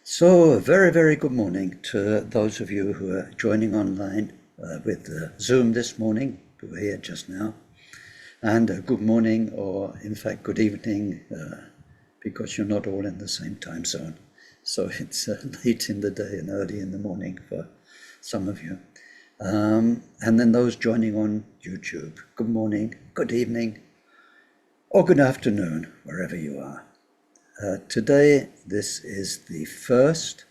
So, a very, very good morning to those of you who are joining online with Zoom this morning, who were here just now. And good morning, or in fact, good evening, because you're not all in the same time zone. So it's late in the day and early in the morning for some of you. And then those joining on YouTube, good morning, good evening, or good afternoon, wherever you are. Today, this is the first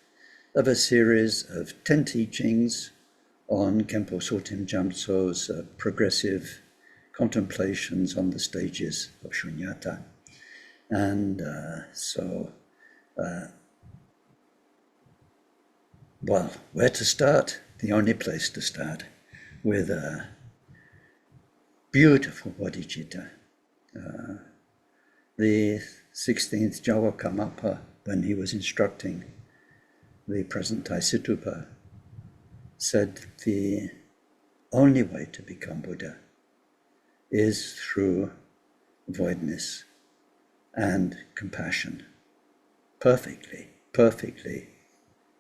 of a series of 10 teachings on Khenpo Tsultrim Gyamtso's Progressive Contemplations on the Stages of Sunyata. And where to start? The only place to start with a beautiful bodhicitta. The 16th Jawa Karmapa, when he was instructing the present Taisitupa, said the only way to become Buddha is through voidness and compassion, perfectly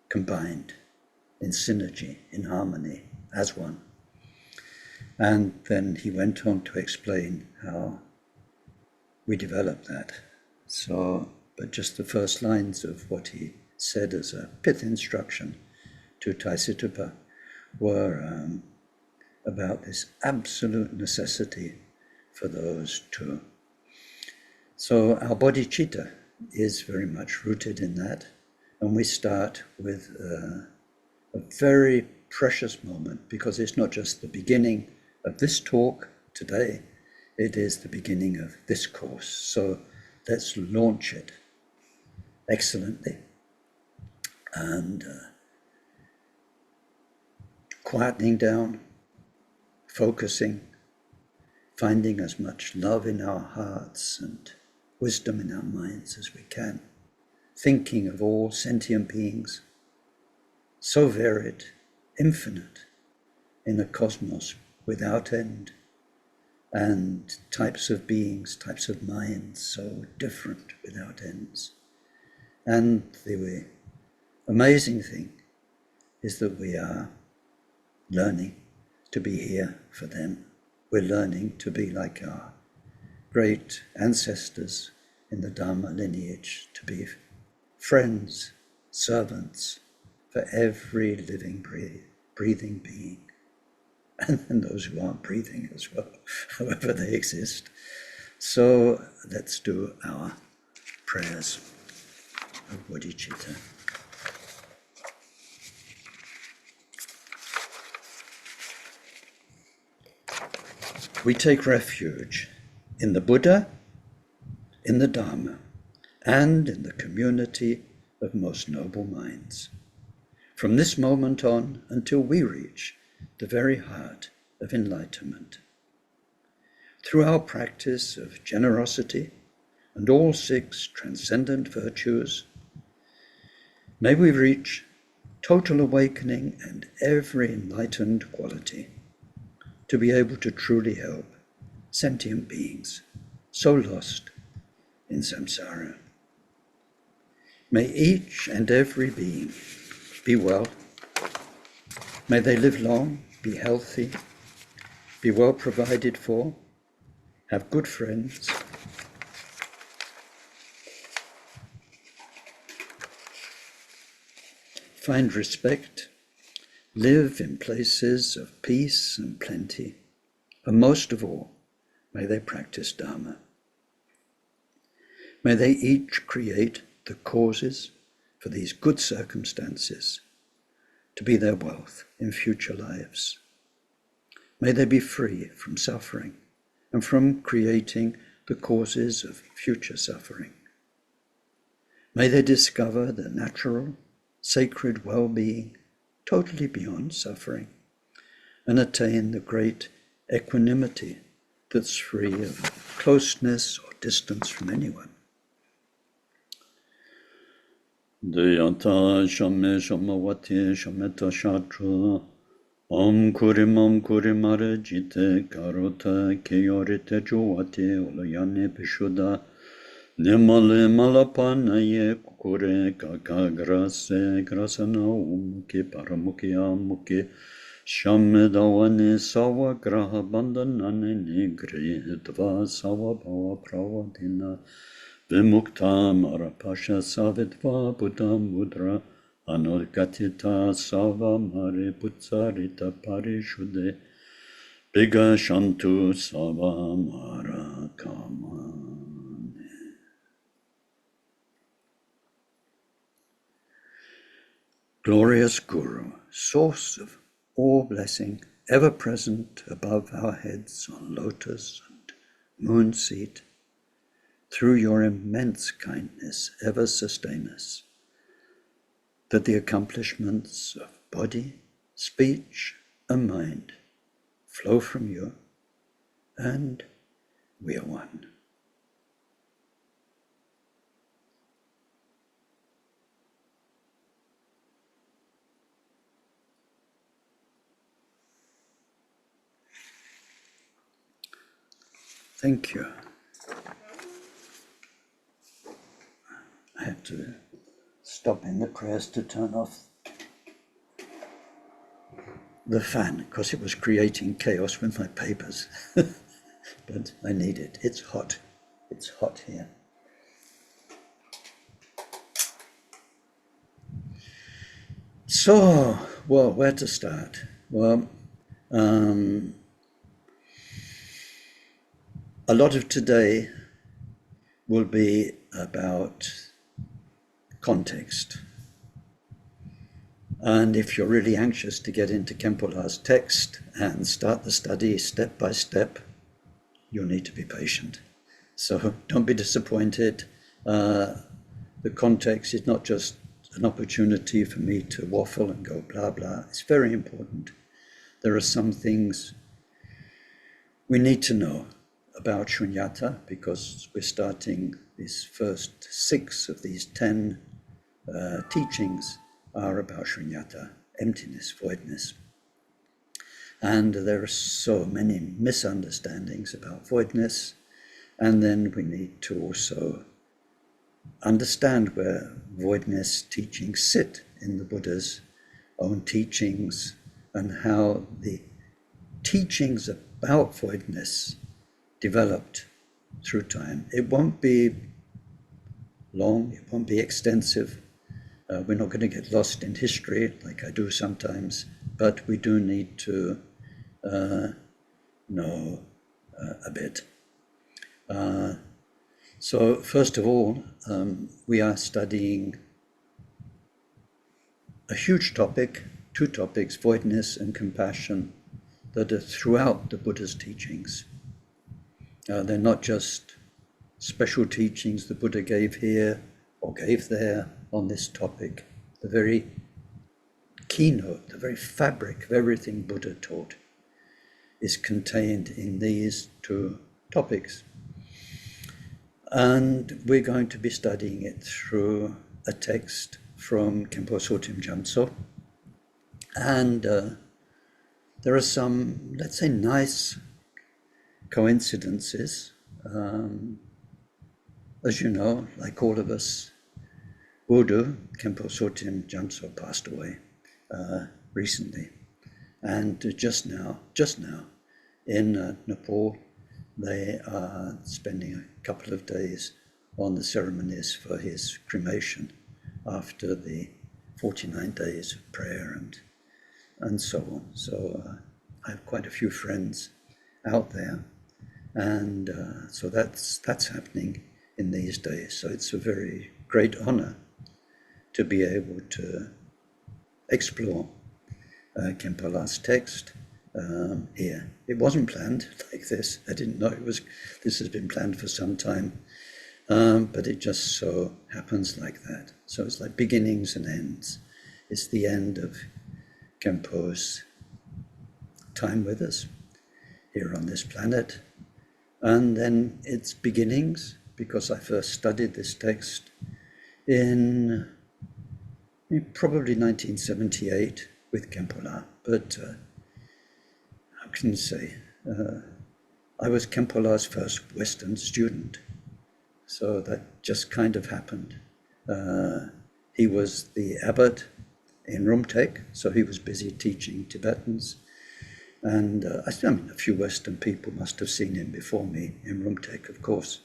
combined in synergy, in harmony, as one. And then he went on to explain how we develop that. So, but just the first lines of what he said as a pith instruction to Taisitupa were about this absolute necessity for those two. So our bodhicitta is very much rooted in that, and we start with a very precious moment, because it's not just the beginning of this talk today, it is the beginning of this course. So let's launch it excellently and quietening down, focusing, finding as much love in our hearts and wisdom in our minds as we can, thinking of all sentient beings, so varied, infinite, in a cosmos without end, and types of beings, types of minds, so different without ends. And the amazing thing is that we are learning to be here for them. We're learning to be like our great ancestors in the Dharma lineage, to be friends, servants for every living, breathing being. And those who aren't breathing as well, however they exist. So let's do our prayers of bodhicitta. We take refuge in the Buddha, in the Dharma, and in the community of most noble minds. From this moment on until we reach the very heart of enlightenment. Through our practice of generosity and all 6 transcendent virtues, may we reach total awakening and every enlightened quality, to be able to truly help sentient beings so lost in samsara. May each and every being be well. May they live long, be healthy, be well provided for, have good friends, find respect, live in places of peace and plenty, and most of all, may they practice Dharma. May they each create the causes for these good circumstances to be their wealth in future lives. May they be free from suffering and from creating the causes of future suffering. May they discover the natural, sacred well-being totally beyond suffering, and attain the great equanimity that's free of closeness or distance from anyone. Dhyata shame shamavati shameta shatra Om kurim mara jite karota keyorite juwate ulayane pishuda Nimale malapana ye kure kaka grase grasana umuki paramuki amuki Shamedavane sawa graha bandhanane nigri dva sawa bhava pravadina vimukta marapasha savidva buddha mudra anurgatita sava mare putsarita parishude biga shantu sava mara kamane. Glorious Guru, source of all blessing, ever present above our heads on lotus and moon seat, through your immense kindness ever sustain us, that the accomplishments of body, speech, and mind flow from you, and we are one. Thank you. I have to stop in the prayers to turn off the fan because it was creating chaos with my papers. But I need it. It's hot. It's hot here. So, well, where to start? Well, a lot of today will be about context. And if you're really anxious to get into Khenpo's text and start the study step by step, you'll need to be patient. So don't be disappointed. The context is not just an opportunity for me to waffle and go blah, blah. It's very important. There are some things we need to know about sunyata because we're starting these first 6 of these 10 teachings are about sunyata, emptiness, voidness. And there are so many misunderstandings about voidness. And then we need to also understand where voidness teachings sit in the Buddha's own teachings and how the teachings about voidness developed through time. It won't be long, it won't be extensive. We're not going to get lost in history like I do sometimes, but we do need to know a bit. So first of all, we are studying a huge topic, 2 topics, voidness and compassion, that are throughout the Buddha's teachings. They're not just special teachings the Buddha gave here or gave there on this topic. The very keynote, the very fabric of everything Buddha taught is contained in these 2 topics. And we're going to be studying it through a text from Khenpo Tsultrim Gyamtso. And there are some, let's say, nice coincidences. As you know, like all of us will do, Khenpo Tsultrim Gyamtso passed away recently. And just now, in Nepal, they are spending a couple of days on the ceremonies for his cremation after the 49 days of prayer and so on. So I have quite a few friends out there, and so that's happening in these days. So it's a very great honor to be able to explore Khenpo's text here. It wasn't planned like this. I didn't know this has been planned for some time, but it just so happens like that. So it's like beginnings and ends. It's the end of Khenpo's time with us here on this planet, and then its beginnings, because I first studied this text in probably 1978 with Khenpo, but how can you say, I was Khenpo's first Western student, so that just kind of happened. He was the abbot in Rumtek, so he was busy teaching Tibetans. And I mean, a few Western people must have seen him before me in Rumtek, of course.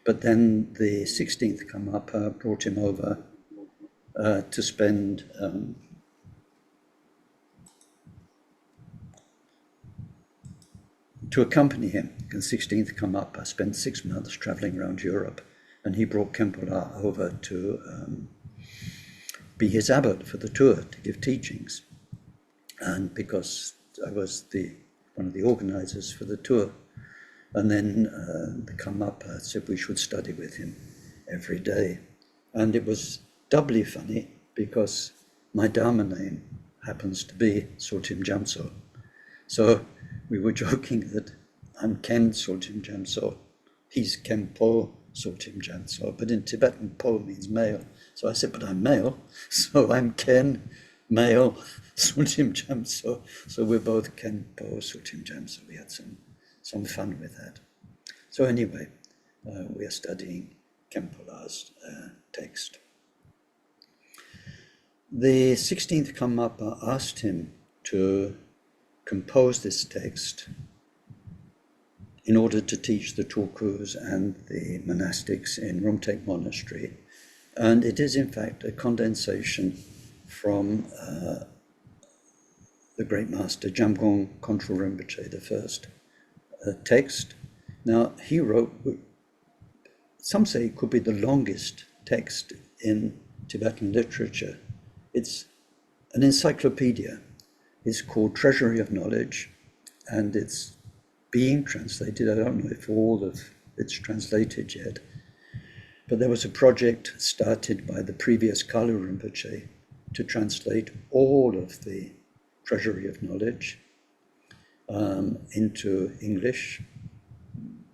But then the 16th Karmapa brought him over to spend to accompany him. In 16th Karmapa spent 6 months traveling around Europe, and he brought Khenpo over to be his abbot for the tour, to give teachings. And because I was one of the organizers for the tour, and then the Karmapa said we should study with him every day. And it was doubly funny because my Dharma name happens to be Tsultrim Gyamtso. So we were joking that I'm Ken Tsultrim Gyamtso, he's Khenpo Tsultrim Gyamtso, but in Tibetan Po means male. So I said, but I'm male, so I'm Ken, male, Tsultrim Gyamtso. So we're both Khenpo Tsultrim Gyamtso. We had some fun with that. So anyway, we are studying Khenpo's text. The 16th Karmapa asked him to compose this text in order to teach the Tulkus and the monastics in Rumtek Monastery. And it is in fact a condensation from the great master Jamgon Kongtrul Rinpoche I text. Now he wrote, some say it could be the longest text in Tibetan literature. It's an encyclopedia. It's called Treasury of Knowledge, and it's being translated. I don't know if all of it's translated yet, but there was a project started by the previous Kalu Rinpoche to translate all of the Treasury of Knowledge into English.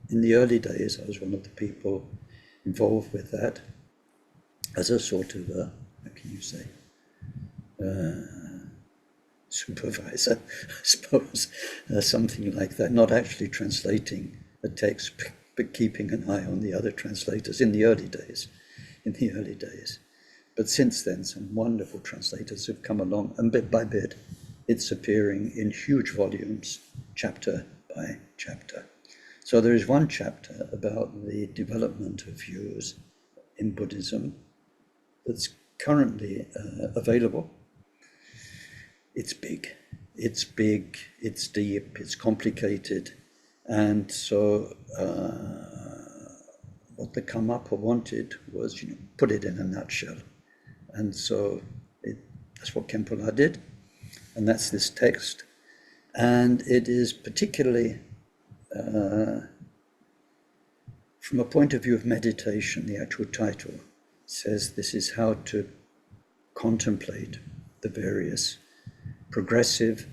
In the early days, I was one of the people involved with that as a sort of, how can you say, supervisor, I suppose, something like that, not actually translating a text, but keeping an eye on the other translators in the early days. But since then, some wonderful translators have come along, and bit by bit, it's appearing in huge volumes, chapter by chapter. So there is one chapter about the development of views in Buddhism that's currently available. It's big, it's deep, it's complicated. And so what the Karmapa wanted was, put it in a nutshell. And so that's what Khenpo did. And that's this text. And it is particularly, from a point of view of meditation, the actual title says this is how to contemplate the various progressive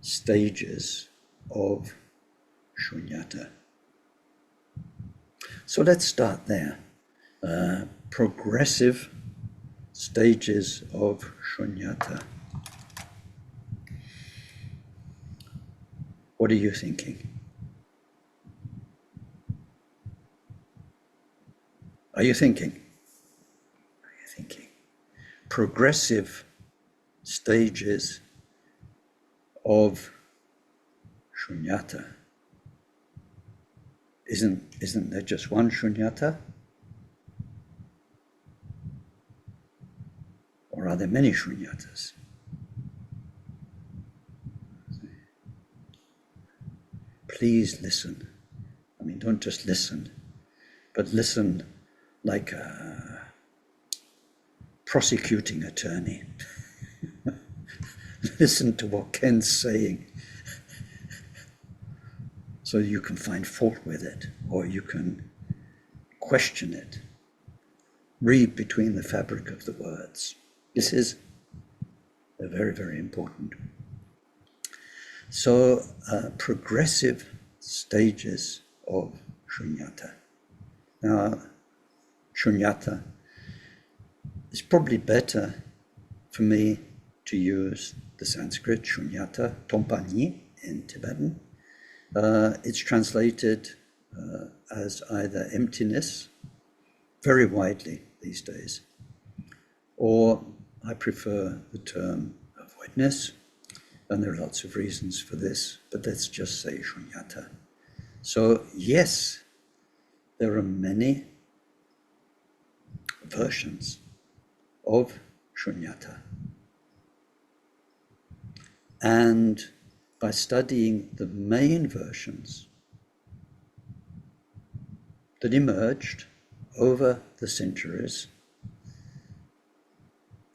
stages of sunyata. So let's start there. Progressive stages of sunyata. What are you thinking? Are you thinking? Progressive stages of sunyata. Isn't there just one sunyata? Or are there many shunyatas? Please listen. I mean, don't just listen, but listen like a prosecuting attorney. Listen to what Ken's saying so you can find fault with it, or you can question it. Read between the fabric of the words. This is very, very important. So, progressive stages of sunyata. Now, sunyata, it's probably better for me to use the Sanskrit shunyata, tompani in Tibetan. It's translated as either emptiness, very widely these days, or I prefer the term voidness, and there are lots of reasons for this, but let's just say sunyata. So yes, there are many versions of sunyata. And by studying the main versions that emerged over the centuries,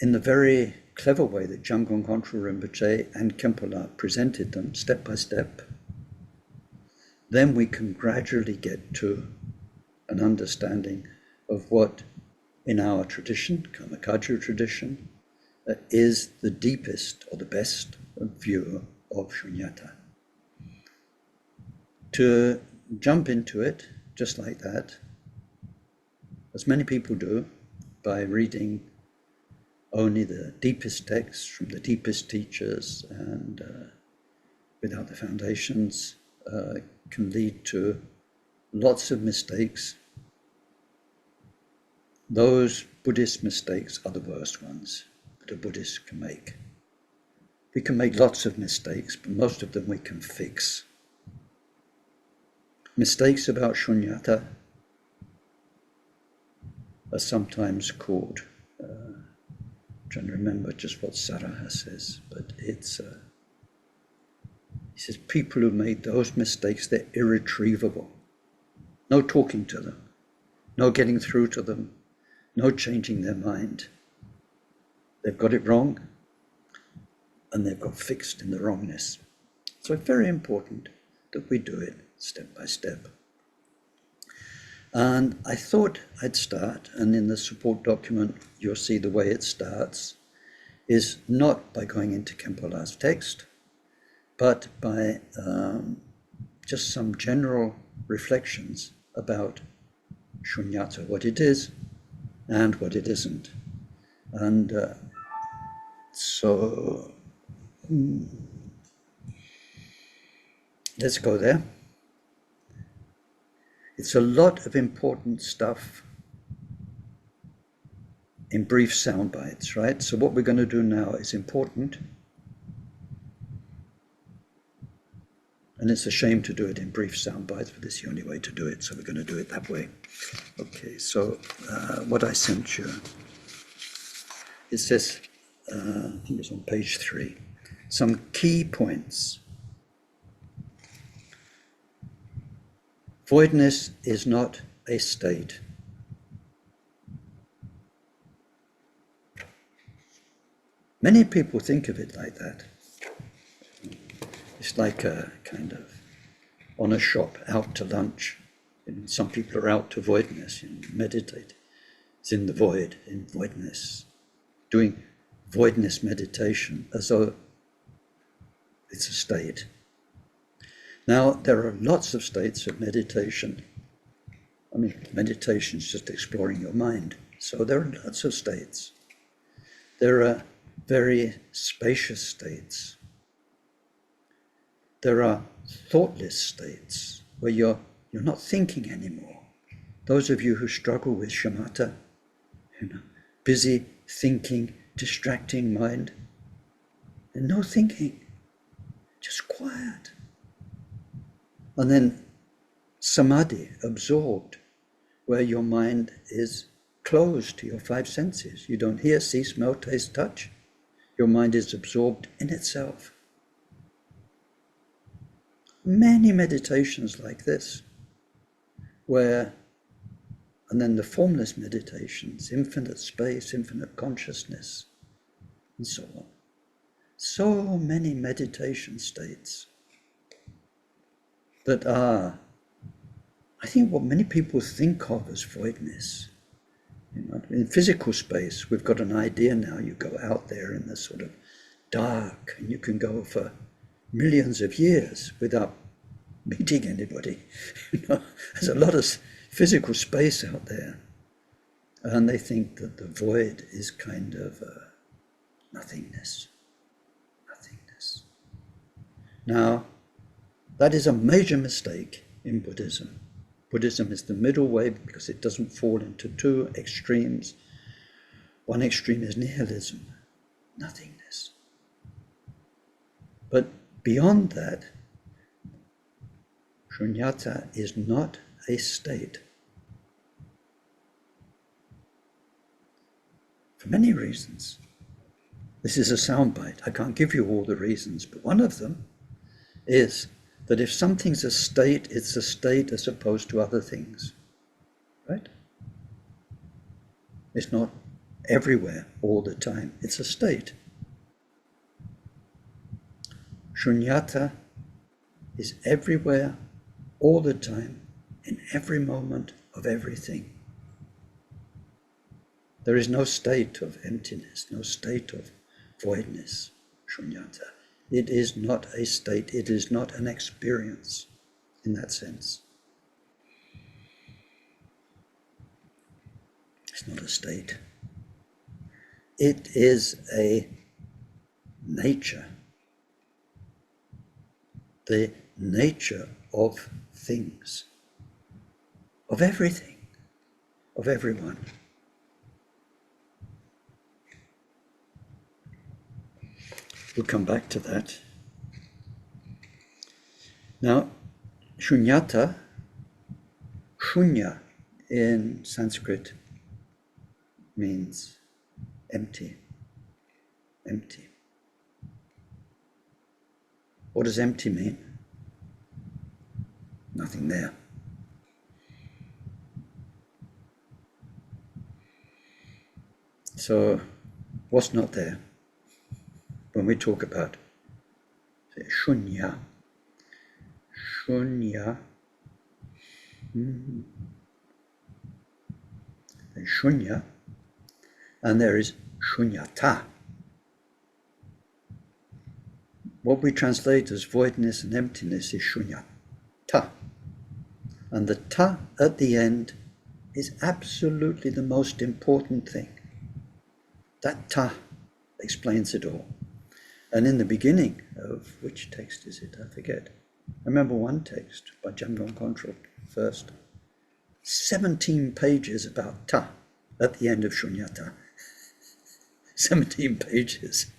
in the very clever way that Jamgon Kongtrul Rinpoche and Khenpo presented them, step by step, then we can gradually get to an understanding of what, in our tradition, Karma Kagyu tradition, is the deepest or the best view of shunyata. To jump into it just like that, as many people do, by reading only the deepest texts from the deepest teachers and without the foundations, can lead to lots of mistakes. Those Buddhist mistakes are the worst ones that a Buddhist can make. We can make lots of mistakes, but most of them we can fix. Mistakes about shunyata are sometimes called, I'm trying to remember just what Saraha says, but it's, he says, people who made those mistakes, they're irretrievable. No talking to them, no getting through to them, no changing their mind. They've got it wrong, and they've got fixed in the wrongness. So it's very important that we do it step by step. And I thought I'd start, and in the support document you'll see the way it starts is not by going into Khenpo text, but by just some general reflections about shunyata, what it is and what it isn't. And so let's go there. It's a lot of important stuff in brief sound bites, right? So what we're going to do now is important. And it's a shame to do it in brief sound bites, but it's the only way to do it, so we're going to do it that way. Okay, so what I sent you, it says, I think it's on page 3, some key points. Voidness is not a state. Many people think of it like that. It's like a kind of on a shop, out to lunch. And some people are out to voidness, meditate. It's in the void, in voidness. Doing voidness meditation as though it's a state. Now, there are lots of states of meditation. I mean, meditation is just exploring your mind. So there are lots of states. There are very spacious states. There are thoughtless states where you're not thinking anymore. Those of you who struggle with shamatha, busy thinking, distracting mind, and no thinking, just quiet. And then samadhi, absorbed, where your mind is closed to your 5 senses. You don't hear, see, smell, taste, touch. Your mind is absorbed in itself. Many meditations like this, where, and then the formless meditations, infinite space, infinite consciousness, and so on. So many meditation states that are, I think, what many people think of as voidness. In physical space, we've got an idea now. You go out there in the sort of dark, and you can go for millions of years without meeting anybody. There's a lot of physical space out there, and they think that the void is kind of nothingness. Nothingness. Now, that is a major mistake in Buddhism. Buddhism is the middle way because it doesn't fall into 2 extremes One extreme is nihilism, nothingness. But beyond that, sunyata is not a state. For many reasons. This is a soundbite. I can't give you all the reasons, but one of them is that if something's a state, it's a state as opposed to other things. Right? It's not everywhere all the time. It's a state. Shunyata is everywhere all the time, in every moment of everything. There is no state of emptiness, no state of voidness, shunyata. It is not a state, it is not an experience in that sense. It's not a state. It is a nature, the nature of things, of everything, of everyone. We'll come back to that. Now, shunyata, shunya in Sanskrit means empty, empty. What does empty mean? Nothing there. So, what's not there? When we talk about shunya, shunya, shunya, and there is shunyata. What we translate as voidness and emptiness is shunyata. And the ta at the end is absolutely the most important thing. That ta explains it all. And in the beginning of, which text is it? I forget. I remember one text by Jamgon Kongtrul first. 17 pages about ta at the end of shunyata. 17 pages.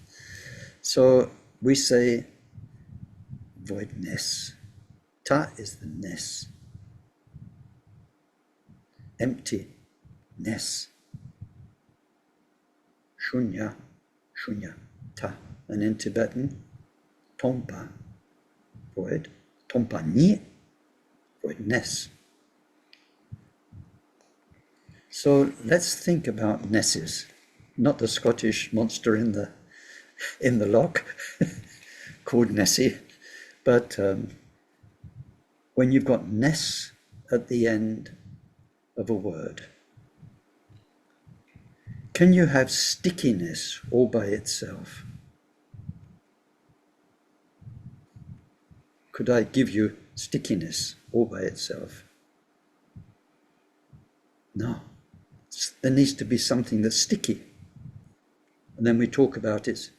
So we say voidness. Ta is the ness. Emptiness. Shunya, shunya, ta. And in Tibetan, tompa, void, tompa ni, voidness. So let's think about nesses, not the Scottish monster in the loch called Nessie, but when you've got ness at the end of a word, can you have stickiness all by itself? Could I give you stickiness all by itself? No. There needs to be something that's sticky. And then we talk about its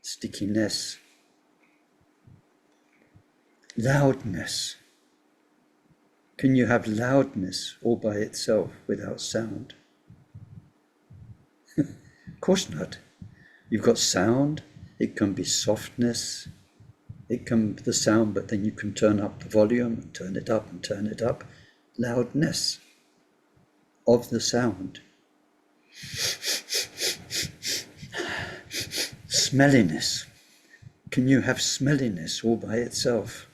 stickiness. Loudness. Can you have loudness all by itself without sound? Of course not. You've got sound. It can be softness. It can be the sound, but then you can turn up the volume and turn it up and turn it up. Loudness of the sound. Smelliness. Can you have smelliness all by itself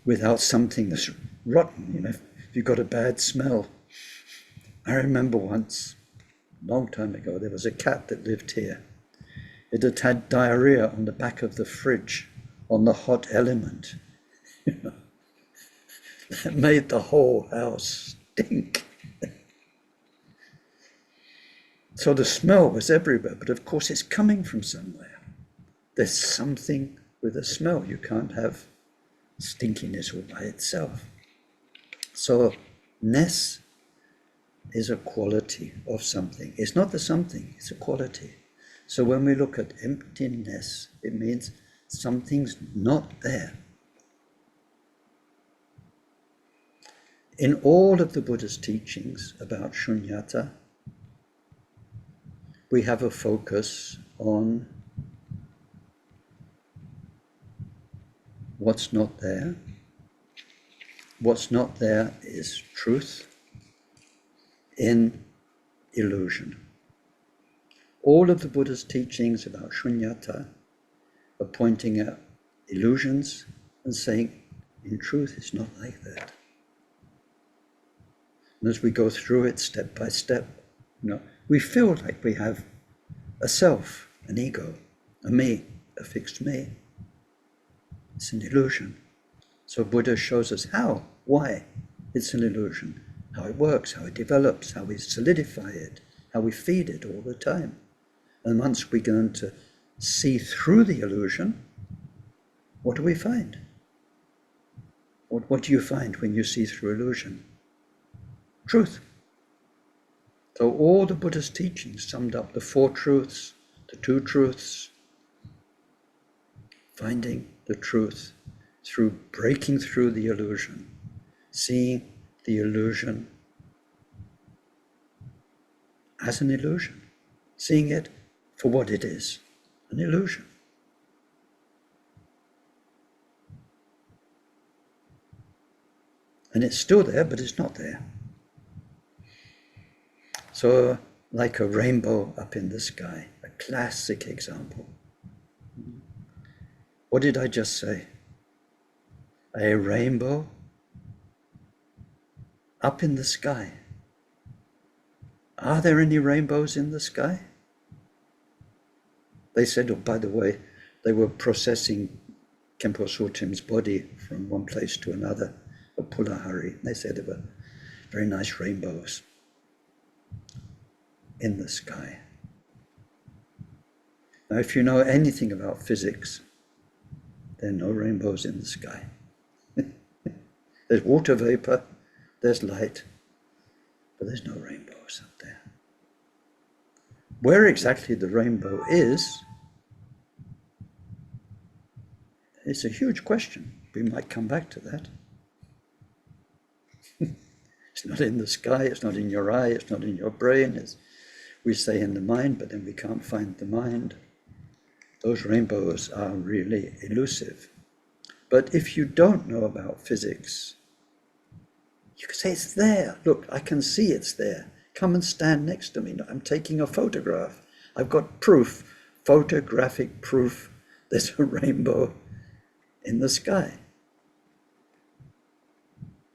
without something that's rotten, if you've got a bad smell? I remember once, a long time ago, there was a cat that lived here. It had had diarrhea on the back of the fridge on the hot element. That made the whole house stink. So the smell was everywhere, but of course it's coming from somewhere. There's something with a smell. You can't have stinkiness all by itself. So ness is a quality of something. It's not the something, it's a quality. So when we look at emptiness, it means something's not there. In all of the Buddha's teachings about shunyata, we have a focus on what's not there. What's not there is truth in illusion. All of the Buddha's teachings about sunyata are pointing at illusions and saying, in truth, it's not like that. And as we go through it step by step, we feel like we have a self, an ego, a me, a fixed me. It's an illusion. So Buddha shows us how, why it's an illusion, how it works, how it develops, how we solidify it, how we feed it all the time. And once we begin to see through the illusion, what do we find? What do you find when you see through illusion? Truth. So all the Buddha's teachings summed up the four truths, the two truths, finding the truth through breaking through the illusion, seeing the illusion as an illusion, seeing it for what it is, an illusion. And it's still there, but it's not there. So, like a rainbow up in the sky, a classic example. What did I just say? A rainbow up in the sky. Are there any rainbows in the sky? They said, oh, by the way, they were processing Khenpo Tsultrim's body from one place to another, at Pulahari. They said there were very nice rainbows in the sky. Now, if you know anything about physics, there are no rainbows in the sky. There's water vapor, there's light, but there's no rainbows up there. Where exactly the rainbow is a huge question. We might come back to that. It's not in the sky, it's not in your eye, it's not in your brain. We say in the mind, but then we can't find the mind. Those rainbows are really elusive. But if you don't know about physics, you can say it's there. Look, I can see it's there. Come and stand next to me. I'm taking a photograph. I've got proof, photographic proof there's a rainbow in the sky.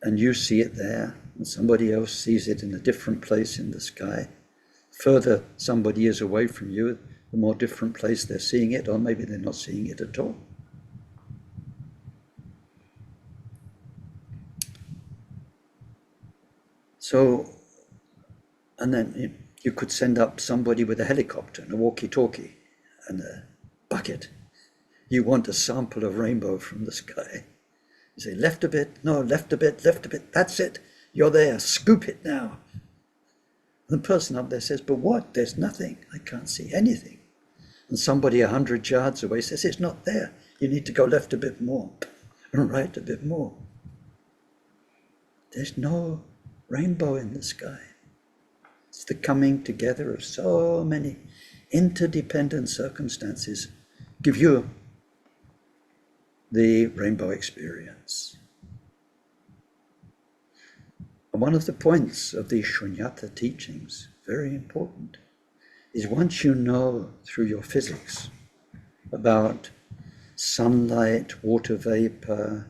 And you see it there, and somebody else sees it in a different place in the sky. Further somebody is away from you, the more different place they're seeing it, or maybe they're not seeing it at all. So, and then you could send up somebody with a helicopter and a walkie-talkie and a bucket. You want a sample of rainbow from the sky. You say, left a bit, no, left a bit, that's it. You're there, scoop it now. And the person up there says, but what? There's nothing. I can't see anything. And somebody 100 yards away says, it's not there. You need to go left a bit more and right a bit more. There's no rainbow in the sky. It's the coming together of so many interdependent circumstances give you the rainbow experience. And one of the points of these sunyata teachings, very important, is once you know through your physics about sunlight, water vapor,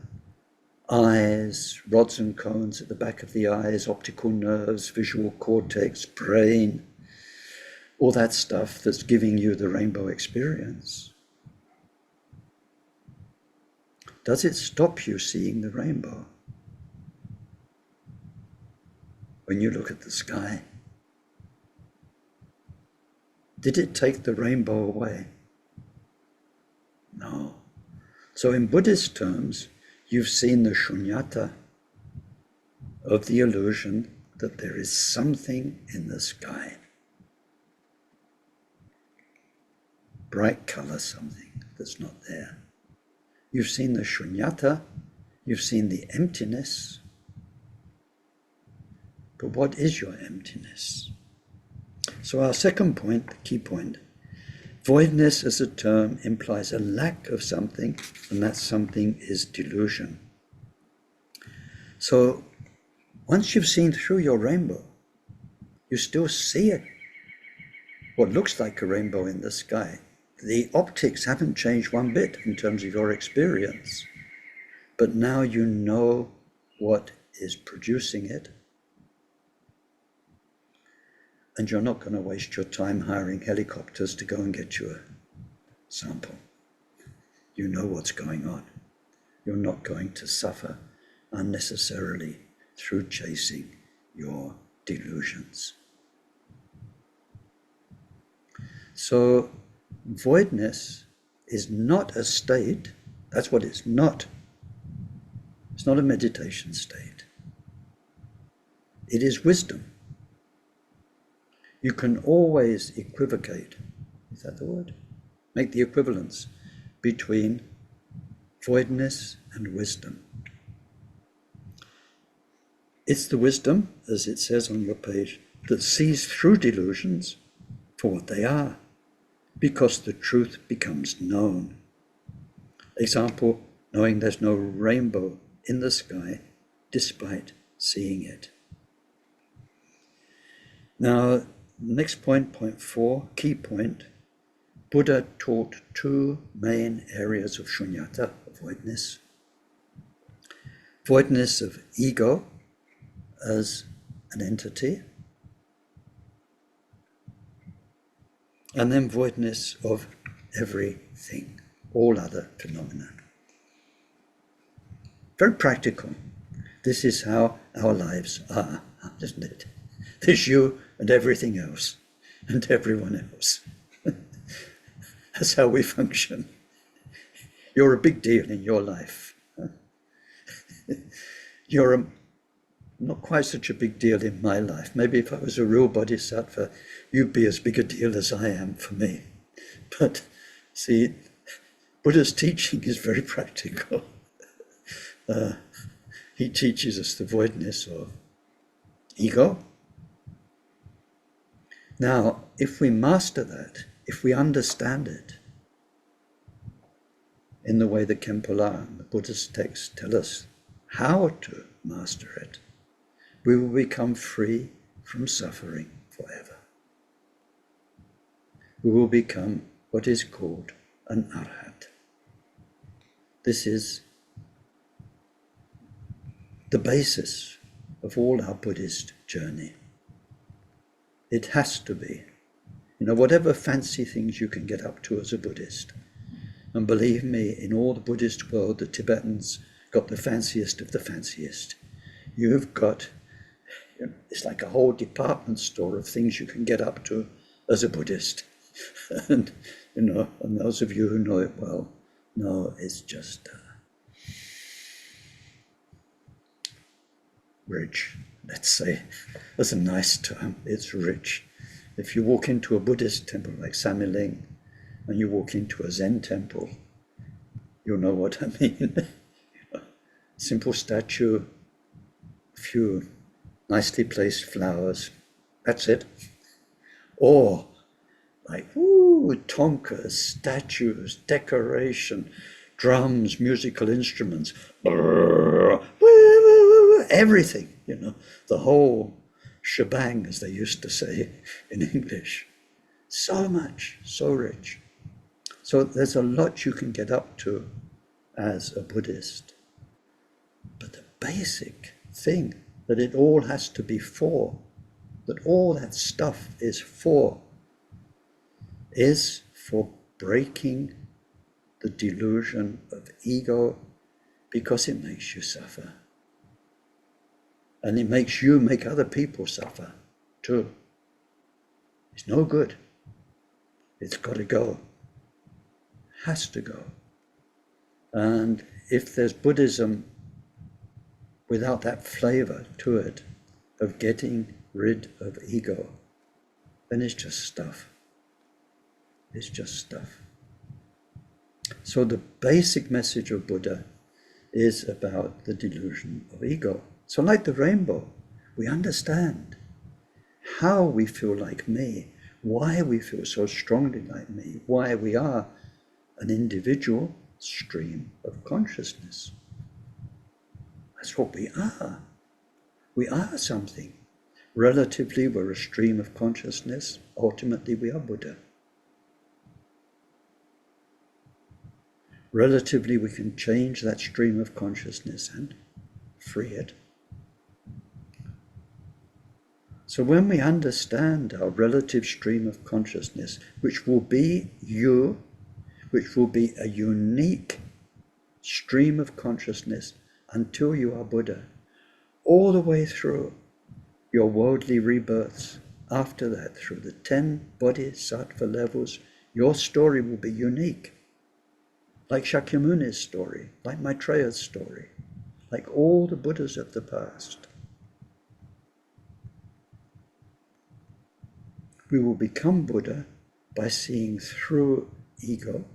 eyes, rods and cones at the back of the eyes, optical nerves, visual cortex, brain, all that stuff that's giving you the rainbow experience. Does it stop you seeing the rainbow? When you look at the sky, did it take the rainbow away? No. So in Buddhist terms, you've seen the shunyata of the illusion that there is something in the sky. Bright color, something that's not there. You've seen the shunyata, you've seen the emptiness. But what is your emptiness? So our second point, the key point, voidness as a term implies a lack of something, and that something is delusion. So once you've seen through your rainbow, you still see it, what looks like a rainbow in the sky. The optics haven't changed one bit in terms of your experience, but now you know what is producing it, and you're not going to waste your time hiring helicopters to go and get you a sample. You know what's going on. You're not going to suffer unnecessarily through chasing your delusions. So voidness is not a state. That's what it's not. It's not a meditation state. It is wisdom. You can always equivocate, is that the word? Make the equivalence between voidness and wisdom. It's the wisdom, as it says on your page, that sees through delusions for what they are, because the truth becomes known. Example, knowing there's no rainbow in the sky despite seeing it. Now, next point, point 4, key point. Buddha taught two main areas of sunyata, voidness. Voidness of ego as an entity, and then voidness of everything, all other phenomena. Very practical. This is how our lives are, isn't it? There's you and everything else, and everyone else. That's how we function. You're a big deal in your life. You're not quite such a big deal in my life. Maybe if I was a real bodhisattva, you'd be as big a deal as I am for me. But see, Buddha's teaching is very practical. He teaches us the voidness of ego. Now, if we master that, if we understand it in the way the Khenpo and the Buddhist texts tell us how to master it, we will become free from suffering forever. We will become what is called an arhat. This is the basis of all our Buddhist journey. It has to be. Whatever fancy things you can get up to as a Buddhist. And believe me, in all the Buddhist world, the Tibetans got the fanciest of the fanciest. You've got, it's like a whole department store of things you can get up to as a Buddhist. And, and those of you who know it well, know it's just rich, let's say. That's a nice term, it's rich. If you walk into a Buddhist temple like Samiling, and you walk into a Zen temple, you'll know what I mean. Simple statue, a few nicely placed flowers, that's it. Or like, tonkas, statues, decoration, drums, musical instruments, everything, the whole shebang, as they used to say in English. So much, so rich. So there's a lot you can get up to as a Buddhist. But the basic thing that it all has to be for, that all that stuff is for breaking the delusion of ego, because it makes you suffer. And it makes you make other people suffer too. It's no good. It's got to go. Has to go. And if there's Buddhism without that flavor to it of getting rid of ego, then it's just stuff. It's just stuff. So the basic message of Buddha is about the delusion of ego. So like the rainbow, we understand how we feel like me, why we feel so strongly like me, why we are an individual stream of consciousness. That's what we are. We are something. Relatively, we're a stream of consciousness. Ultimately, we are Buddha. Relatively, we can change that stream of consciousness and free it. So when we understand our relative stream of consciousness, which will be you, which will be a unique stream of consciousness until you are Buddha, all the way through your worldly rebirths, after that, through the 10 bodhisattva levels, your story will be unique. Like Shakyamuni's story, like Maitreya's story, like all the Buddhas of the past. We will become Buddha by seeing through ego,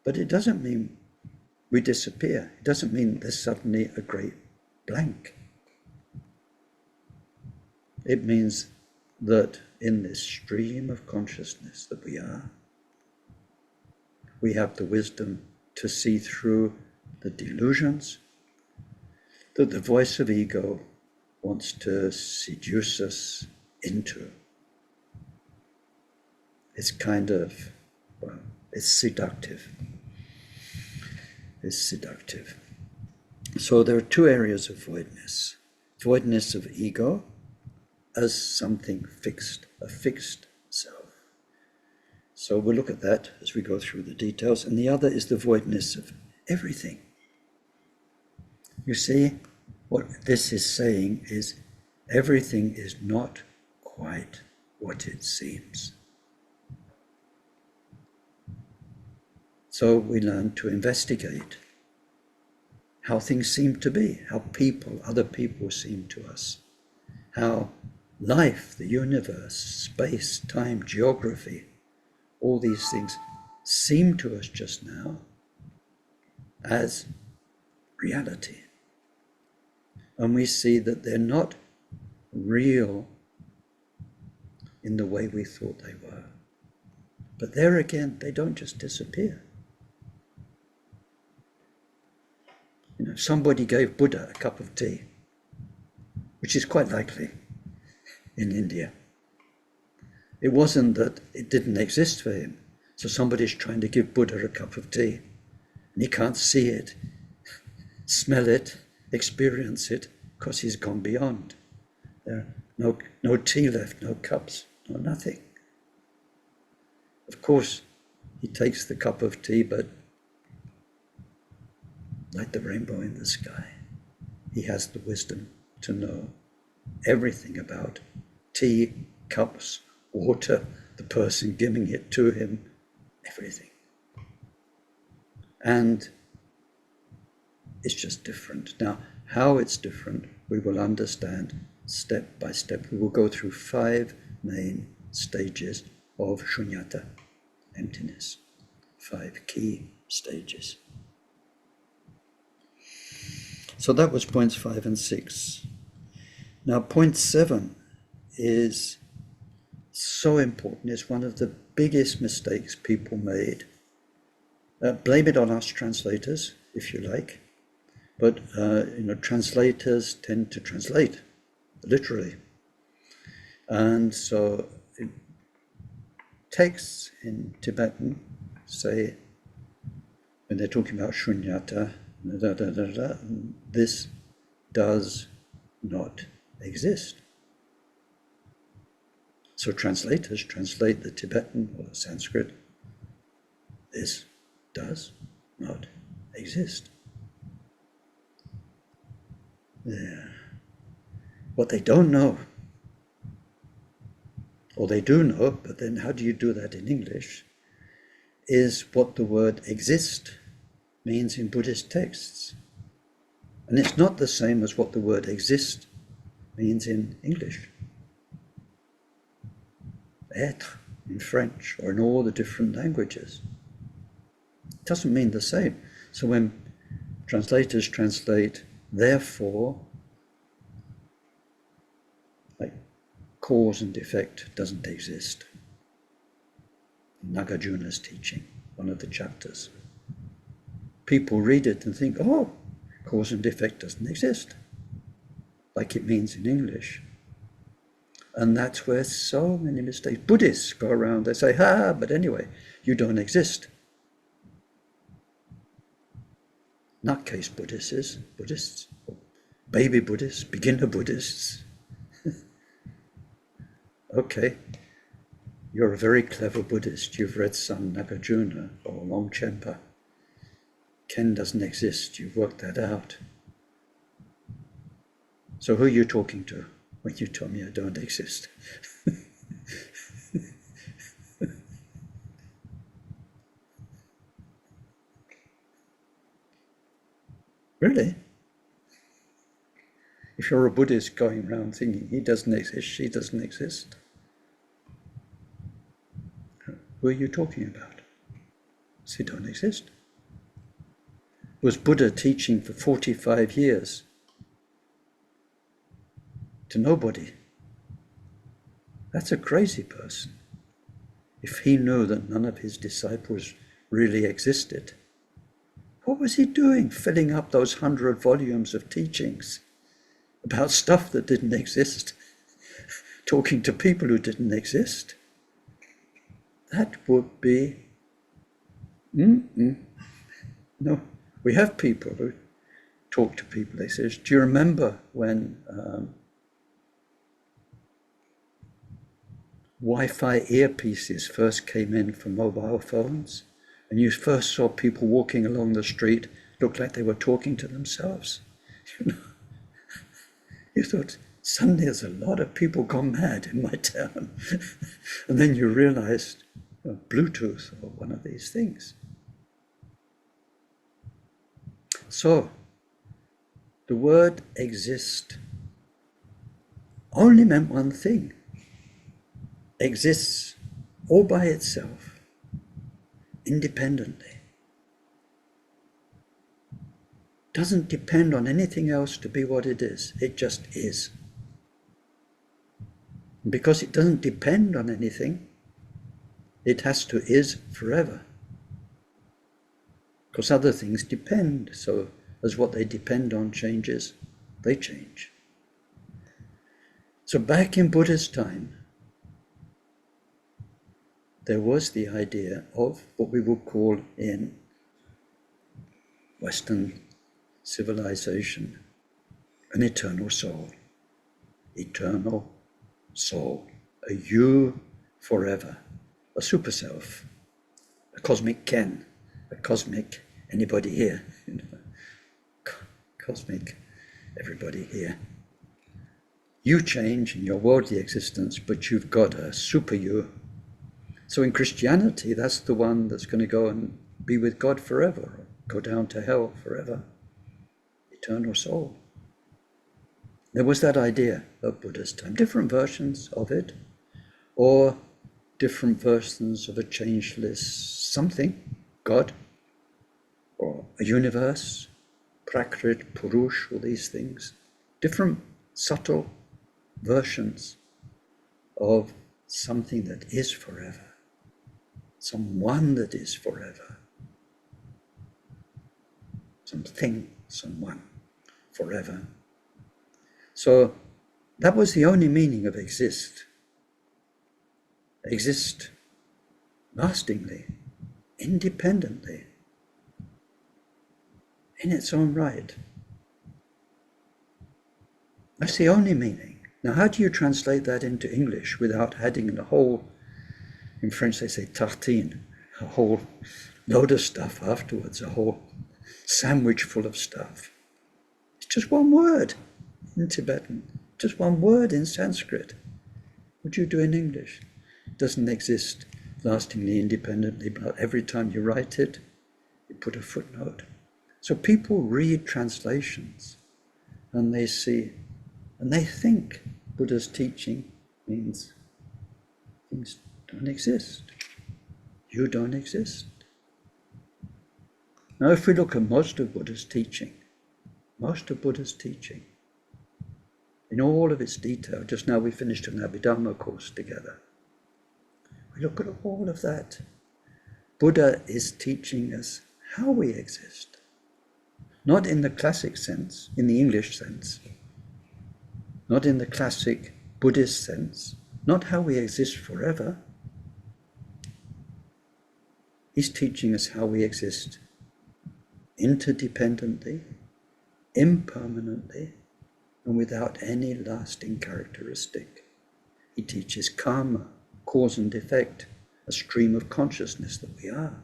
but it doesn't mean we disappear. It doesn't mean there's suddenly a great blank. It means that in this stream of consciousness that we are, we have the wisdom to see through the delusions that the voice of ego wants to seduce us into. It's kind of, well, it's seductive. It's seductive. So there are two areas of voidness. Voidness of ego as something fixed, a fixed self. So we'll look at that as we go through the details. And the other is the voidness of everything. You see, what this is saying is everything is not quite what it seems. So we learn to investigate how things seem to be, how people, other people seem to us, how life, the universe, space, time, geography, all these things seem to us just now as reality. And we see that they're not real in the way we thought they were. But there again, they don't just disappear. You know, somebody gave Buddha a cup of tea, which is quite likely in India. It wasn't that it didn't exist for him. So somebody's trying to give Buddha a cup of tea, and he can't see it, smell it, experience it, because he's gone beyond. There are no tea left, no cups, no nothing. Of course, he takes the cup of tea, but like the rainbow in the sky, he has the wisdom to know everything about tea, cups, water, the person giving it to him, everything. And it's just different. Now, how it's different, we will understand step by step. We will go through 5 main stages of sunyata, emptiness. 5 key stages. So that was points 5 and 6. Now, point 7 is so important. It's one of the biggest mistakes people made. Blame it on us translators, if you like. But translators tend to translate literally. And so texts in Tibetan say, when they're talking about shunyata, this does not exist. So translators translate the Tibetan or the Sanskrit. This does not exist. Yeah. What they don't know, or they do know, but then how do you do that in English, is what the word exist means in Buddhist texts. And it's not the same as what the word exist means in English. Être in French or in all the different languages. It doesn't mean the same. So when translators translate therefore, like cause and effect doesn't exist. Nagarjuna's teaching, one of the chapters. People read it and think, oh, cause and effect doesn't exist, like it means in English. And that's where so many mistakes. Buddhists go around, they say, but anyway, you don't exist. Nutcase Buddhists, baby Buddhists, beginner Buddhists. Okay, you're a very clever Buddhist. You've read some Nagarjuna or Longchenpa. Ken doesn't exist. You've worked that out. So who are you talking to when you tell me I don't exist? Really? If you're a Buddhist going around thinking he doesn't exist, she doesn't exist, who are you talking about? They don't exist. Was Buddha teaching for 45 years to nobody? That's a crazy person. If he knew that none of his disciples really existed, what was he doing filling up those 100 volumes of teachings about stuff that didn't exist, talking to people who didn't exist? That would be, no. We have people who talk to people, they say, do you remember when Wi-Fi earpieces first came in for mobile phones, and you first saw people walking along the street, looked like they were talking to themselves? You thought, suddenly there's a lot of people gone mad in my town. And then you realized, Bluetooth or one of these things. So, the word exist only meant one thing. Exists all by itself, independently. Doesn't depend on anything else to be what it is. It just is. And because it doesn't depend on anything, it has to is forever. Because other things depend, so as what they depend on changes, they change. So back in Buddha's time, there was the idea of what we would call in Western civilization an eternal soul. Eternal soul. A you forever. A super self. A cosmic Ken. A cosmic anybody here. Cosmic everybody here. You change in your worldly existence, but you've got a super you. So in Christianity, that's the one that's going to go and be with God forever, or go down to hell forever. Eternal soul. There was that idea of Buddha's time, different versions of it, or different versions of a changeless something, God, or a universe, Prakrit, Purush, all these things. Different subtle versions of something that is forever. Someone that is forever. Something, someone, forever. So that was the only meaning of exist. Exist lastingly, independently, in its own right. That's the only meaning. Now, how do you translate that into English without adding a whole, in French they say tartine, a whole load of stuff afterwards, a whole sandwich full of stuff? It's just one word in Tibetan, just one word in Sanskrit. What do you do in English? It doesn't exist lastingly, independently, but every time you write it, you put a footnote. So people read translations and they see, and they think Buddha's teaching means things don't exist. You don't exist. Now, if we look at most of Buddha's teaching, in all of its detail. Just now we finished an Abhidharma course together. We look at all of that. Buddha is teaching us how we exist. Not in the classic sense, in the English sense. Not in the classic Buddhist sense. Not how we exist forever. He's teaching us how we exist interdependently, impermanently, and without any lasting characteristic. He teaches karma, cause and effect, a stream of consciousness that we are,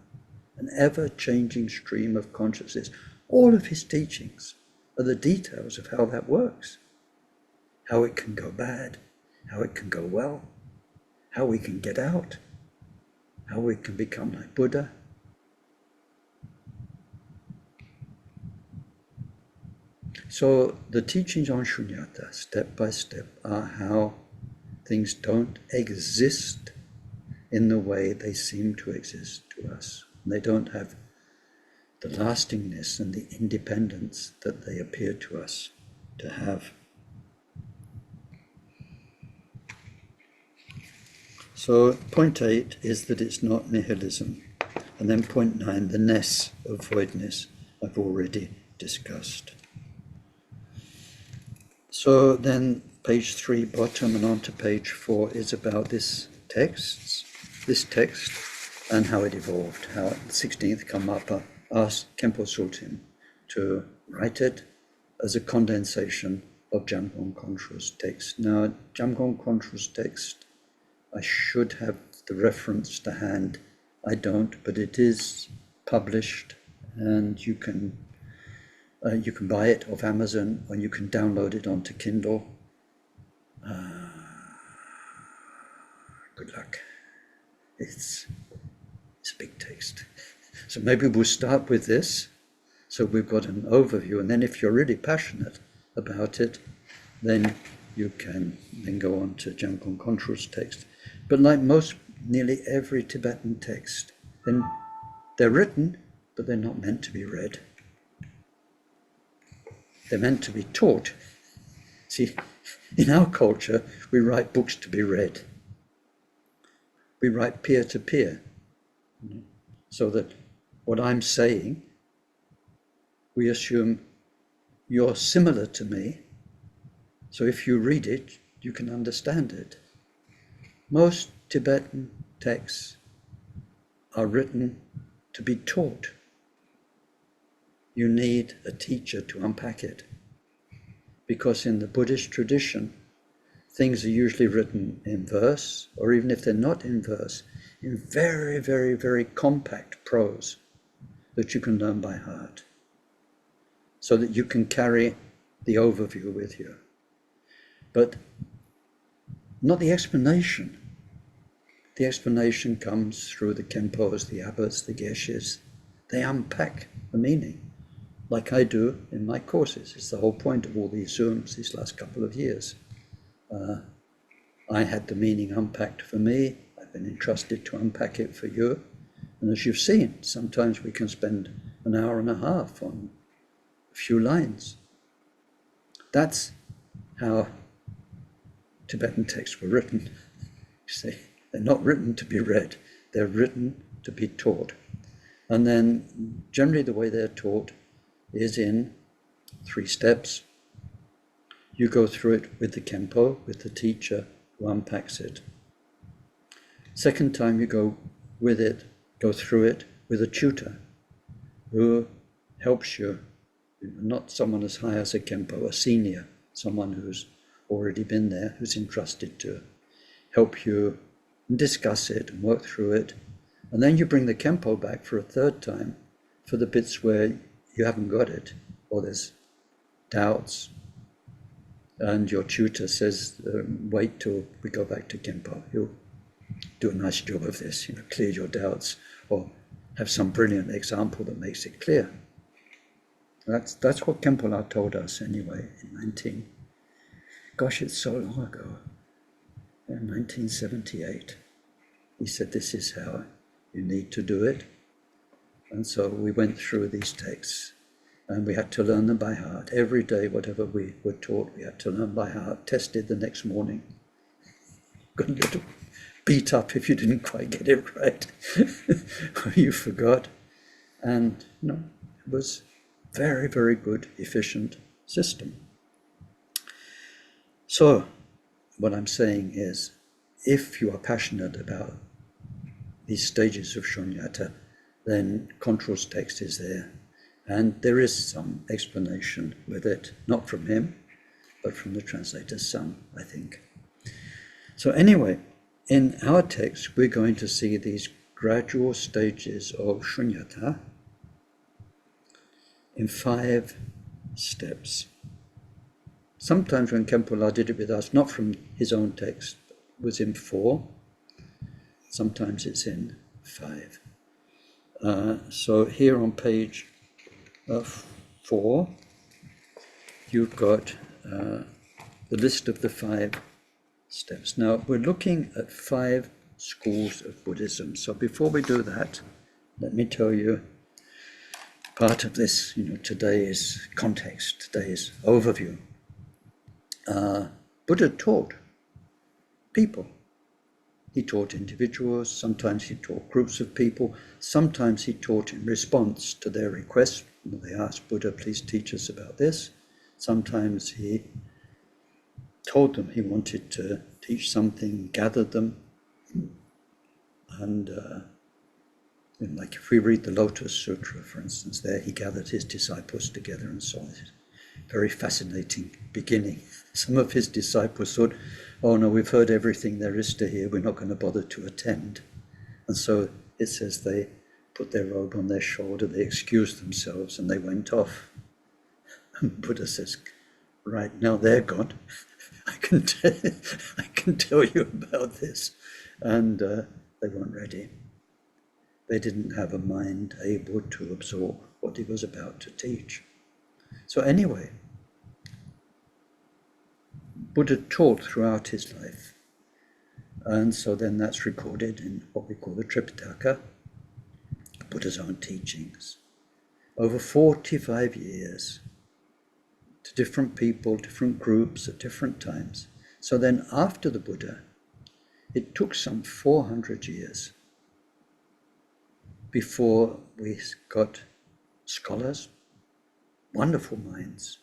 an ever-changing stream of consciousness. All of his teachings are the details of how that works, how it can go bad, how it can go well, how we can get out, how we can become like Buddha. So the teachings on sunyata, step by step, are how things don't exist in the way they seem to exist to us. They don't have the lastingness and the independence that they appear to us to have. So point 8 is that it's not nihilism. And then point 9, the ness of voidness, I've already discussed. So then page 3 bottom and on to page 4 is about this text and how it evolved, how the 16th Karmapa asked Khenpo Tsultrim to write it as a condensation of Jamgon Kongtrul's text. Now, Jamgon Kongtrul's text, I should have the reference to hand. I don't, but it is published, and you can buy it off Amazon, or you can download it onto Kindle. Good luck. It's a big text. So maybe we'll start with this. So we've got an overview, and then if you're really passionate about it, then you can then go on to Jamgon Kongtrul's text. But like nearly every Tibetan text, then they're written, but they're not meant to be read. They're meant to be taught. See, in our culture, we write books to be read. We write peer-to-peer, so that what I'm saying, we assume you're similar to me, so if you read it, you can understand it. Most Tibetan texts are written to be taught. You need a teacher to unpack it, because in the Buddhist tradition, things are usually written in verse, or even if they're not in verse, in very, very, very compact prose that you can learn by heart, so that you can carry the overview with you. But not the explanation. The explanation comes through the Khenpos, the abbots, the geshes. They unpack the meaning, like I do in my courses. It's the whole point of all these Zooms these last couple of years. I had the meaning unpacked for me. I've been entrusted to unpack it for you. And as you've seen, sometimes we can spend an hour and a half on a few lines. That's how Tibetan texts were written. You see, they're not written to be read. They're written to be taught. And then generally the way they're taught is in 3 steps. You go through it with the Khenpo, with the teacher who unpacks it. Second time you go through it with a tutor who helps you, not someone as high as a Khenpo, a senior, someone who's already been there, who's entrusted to help you discuss it and work through it. And then you bring the Khenpo back for a 3rd time for the bits where you haven't got it, or there's doubts, and your tutor says, wait till we go back to Khenpo. He'll do a nice job of this, clear your doubts, or have some brilliant example that makes it clear. That's what Khenpo La told us anyway in gosh, it's so long ago, in 1978. He said, this is how you need to do it. And so we went through these texts. And we had to learn them by heart. Every day, whatever we were taught, we had to learn by heart, tested the next morning. Got a little beat up if you didn't quite get it right, or you forgot. And it was very, very good, efficient system. So what I'm saying is, if you are passionate about these stages of sunyata, then Control's text is there. And there is some explanation with it, not from him, but from the translator's son, I think. So anyway, in our text, we're going to see these gradual stages of sunyata in 5 steps. Sometimes when Khenpo did it with us, not from his own text, it was in 4. Sometimes it's in 5. So here on page 4, you've got the list of the 5 steps. Now, we're looking at 5 schools of Buddhism. So before we do that, let me tell you part of this, today's context, today's overview. Buddha taught people. He taught individuals, sometimes he taught groups of people, sometimes he taught in response to their requests. They asked Buddha, please teach us about this. Sometimes he told them he wanted to teach something, gathered them. And like if we read the Lotus Sutra, for instance, there he gathered his disciples together and so on. Very fascinating beginning. Some of his disciples thought, oh no, we've heard everything there is to hear, we're not going to bother to attend. And so it says they put their robe on their shoulder, they excused themselves and they went off. And Buddha says, right, now they're gone. I can tell you about this. And they weren't ready. They didn't have a mind able to absorb what he was about to teach. So anyway, Buddha taught throughout his life. And so then that's recorded in what we call the Tripitaka, Buddha's own teachings. Over 45 years, to different people, different groups at different times. So then after the Buddha, it took some 400 years before we got scholars, wonderful minds,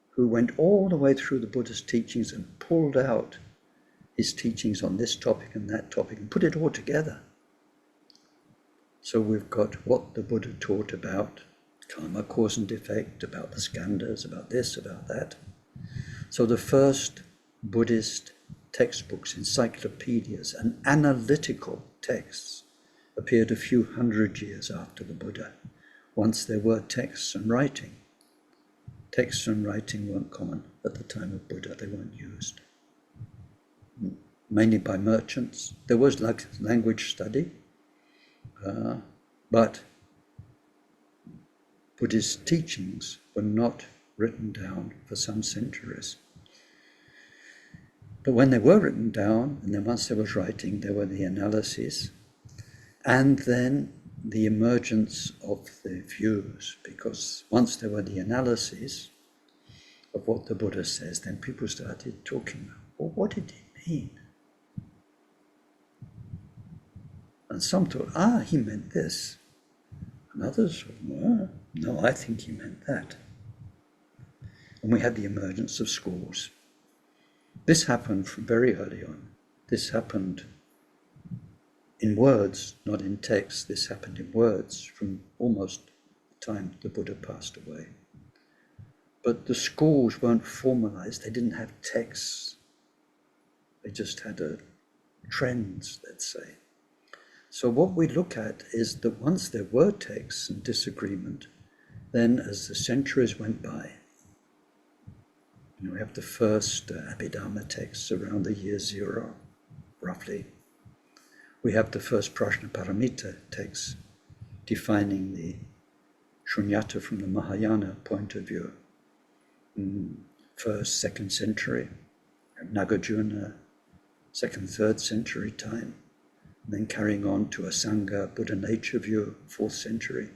who went all the way through the Buddha's teachings and pulled out his teachings on this topic and that topic and put it all together. So we've got what the Buddha taught about karma, cause and effect, about the skandhas, about this, about that. So the first Buddhist textbooks, encyclopedias, and analytical texts appeared a few hundred years after the Buddha, once there were texts and writing. Texts and writing weren't common at the time of Buddha, they weren't used. Mainly by merchants. There was language study, but Buddhist teachings were not written down for some centuries. But when they were written down, and then once there was writing, there were the analyses, and then the emergence of the views, because once there were the analyses of what the Buddha says, then people started talking, well, what did he mean? And some thought, he meant this. And others thought, well, no, I think he meant that. And we had the emergence of schools. This happened from very early on. This happened in words, not in text. This happened in words from almost the time the Buddha passed away. But the schools weren't formalized. They didn't have texts. They just had trends, let's say. So what we look at is that once there were texts and disagreement, then as the centuries went by, we have the first Abhidharma texts around the year 0, roughly. We have the first Prajnaparamita texts defining the shunyata from the Mahayana point of view. First, 2nd century, Nagarjuna, 2nd, 3rd century time, and then carrying on to a Sangha Buddha nature view, 4th century.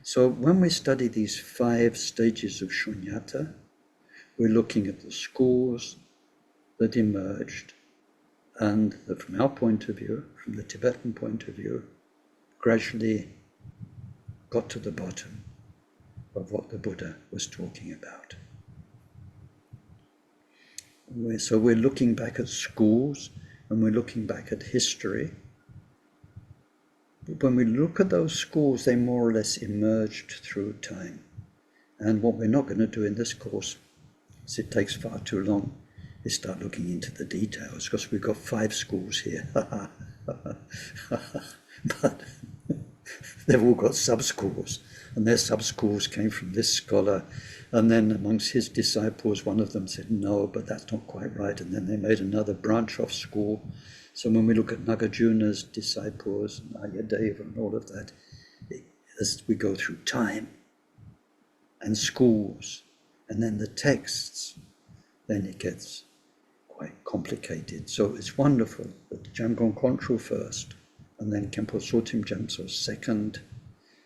So when we study these 5 stages of sunyata, we're looking at the schools that emerged and that from our point of view, from the Tibetan point of view, gradually got to the bottom of what the Buddha was talking about. So we're looking back at schools and we're looking back at history. But when we look at those schools, they more or less emerged through time. And what we're not going to do in this course, as it takes far too long, is start looking into the details, because we've got 5 schools here. But they've all got sub-schools, and their sub-schools came from this scholar, and then amongst his disciples, one of them said, no, but that's not quite right, and then they made another branch off school. So when we look at Nagarjuna's disciples, and Ayadeva and all of that, as we go through time, and schools, and then the texts, then it gets quite complicated. So it's wonderful that Jamgon Kongtrul first, and then Khenpo Tsultrim Gyamtso second,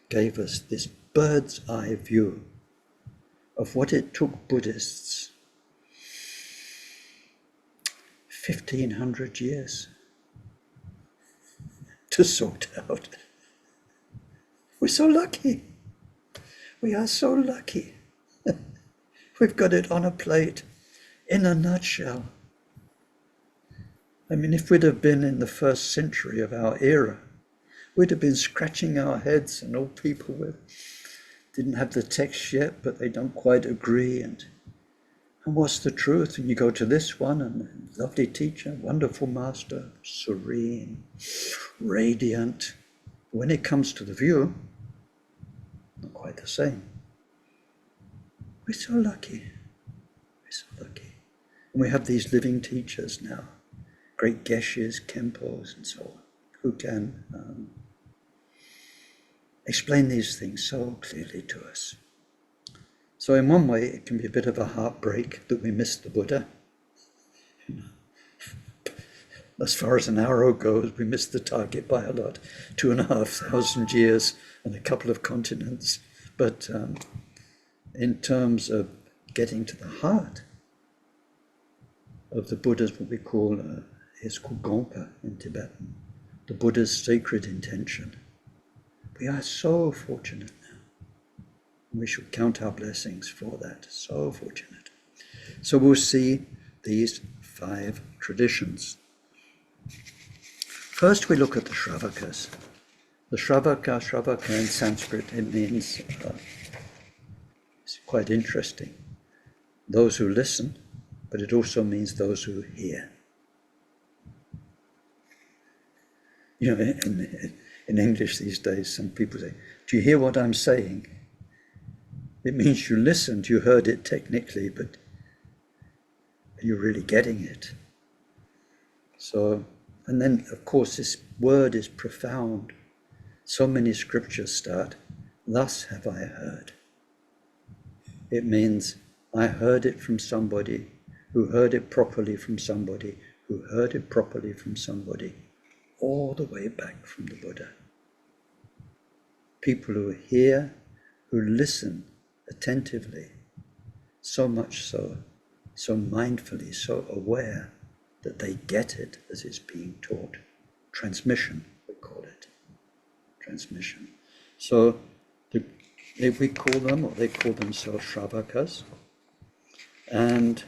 gave us this bird's eye view of what it took Buddhists 1500 years to sort out. We're so lucky. We are so lucky. We've got it on a plate, in a nutshell. I mean, if we'd have been in the 1st century of our era, we'd have been scratching our heads, and all people didn't have the text yet, but they don't quite agree. And what's the truth? And you go to this one, and lovely teacher, wonderful master, serene, radiant. When it comes to the view, not quite the same. We're so lucky. We're so lucky. And we have these living teachers now, great geshes, khenpos, and so on, who can explain these things so clearly to us. So in one way, it can be a bit of a heartbreak that we missed the Buddha. As far as an arrow goes, we missed the target by a lot, 2,500 years and a couple of continents. But in terms of getting to the heart of the Buddha's, what we call, it's called Gompa in Tibetan, the Buddha's sacred intention. We are so fortunate now. We should count our blessings for that. So fortunate. So we'll see these 5 traditions. First we look at the Shravakas. The Shravaka in Sanskrit, it means, it's quite interesting, those who listen, but it also means those who hear. You know, in English these days, some people say, do you hear what I'm saying? It means you listened, you heard it technically, but you're really getting it. So, and then of course this word is profound. So many scriptures start, thus have I heard. It means I heard it from somebody who heard it properly from somebody who heard it properly from somebody, all the way back from the Buddha. People who hear, who listen attentively, so much so mindfully, so aware that they get it as it's being taught. Transmission, we call it. Transmission. So we call them, or they call themselves Shravakas. And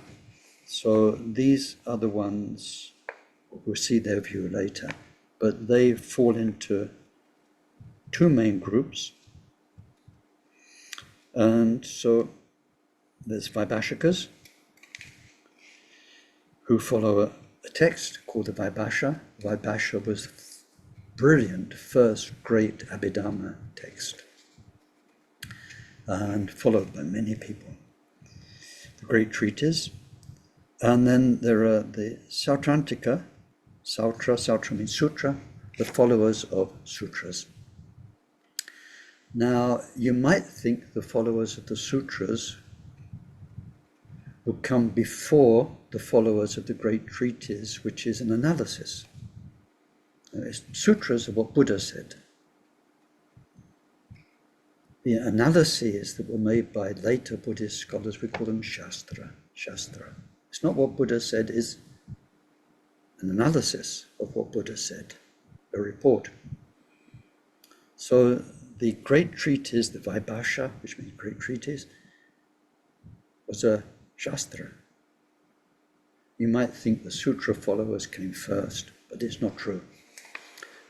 so these are the ones, we'll see their view later, but they fall into 2 main groups. And so there's Vaibhashikas, who follow a text called the Vaibhasha. Vaibhasha was the brilliant first great Abhidhamma text, and followed by many people. The great treatise. And then there are the Sautrantika. Sautra means sutra, the followers of sutras. Now, you might think the followers of the sutras would come before the followers of the great treatise, which is an analysis. Sutras are what Buddha said. the analyses that were made by later Buddhist scholars, we call them Shastra. It's not what Buddha said, is an analysis of what Buddha said, a report. So the great treatise, the Vaibhasha, which means great treatise, was a Shastra. You might think the Sutra followers came first, but it's not true.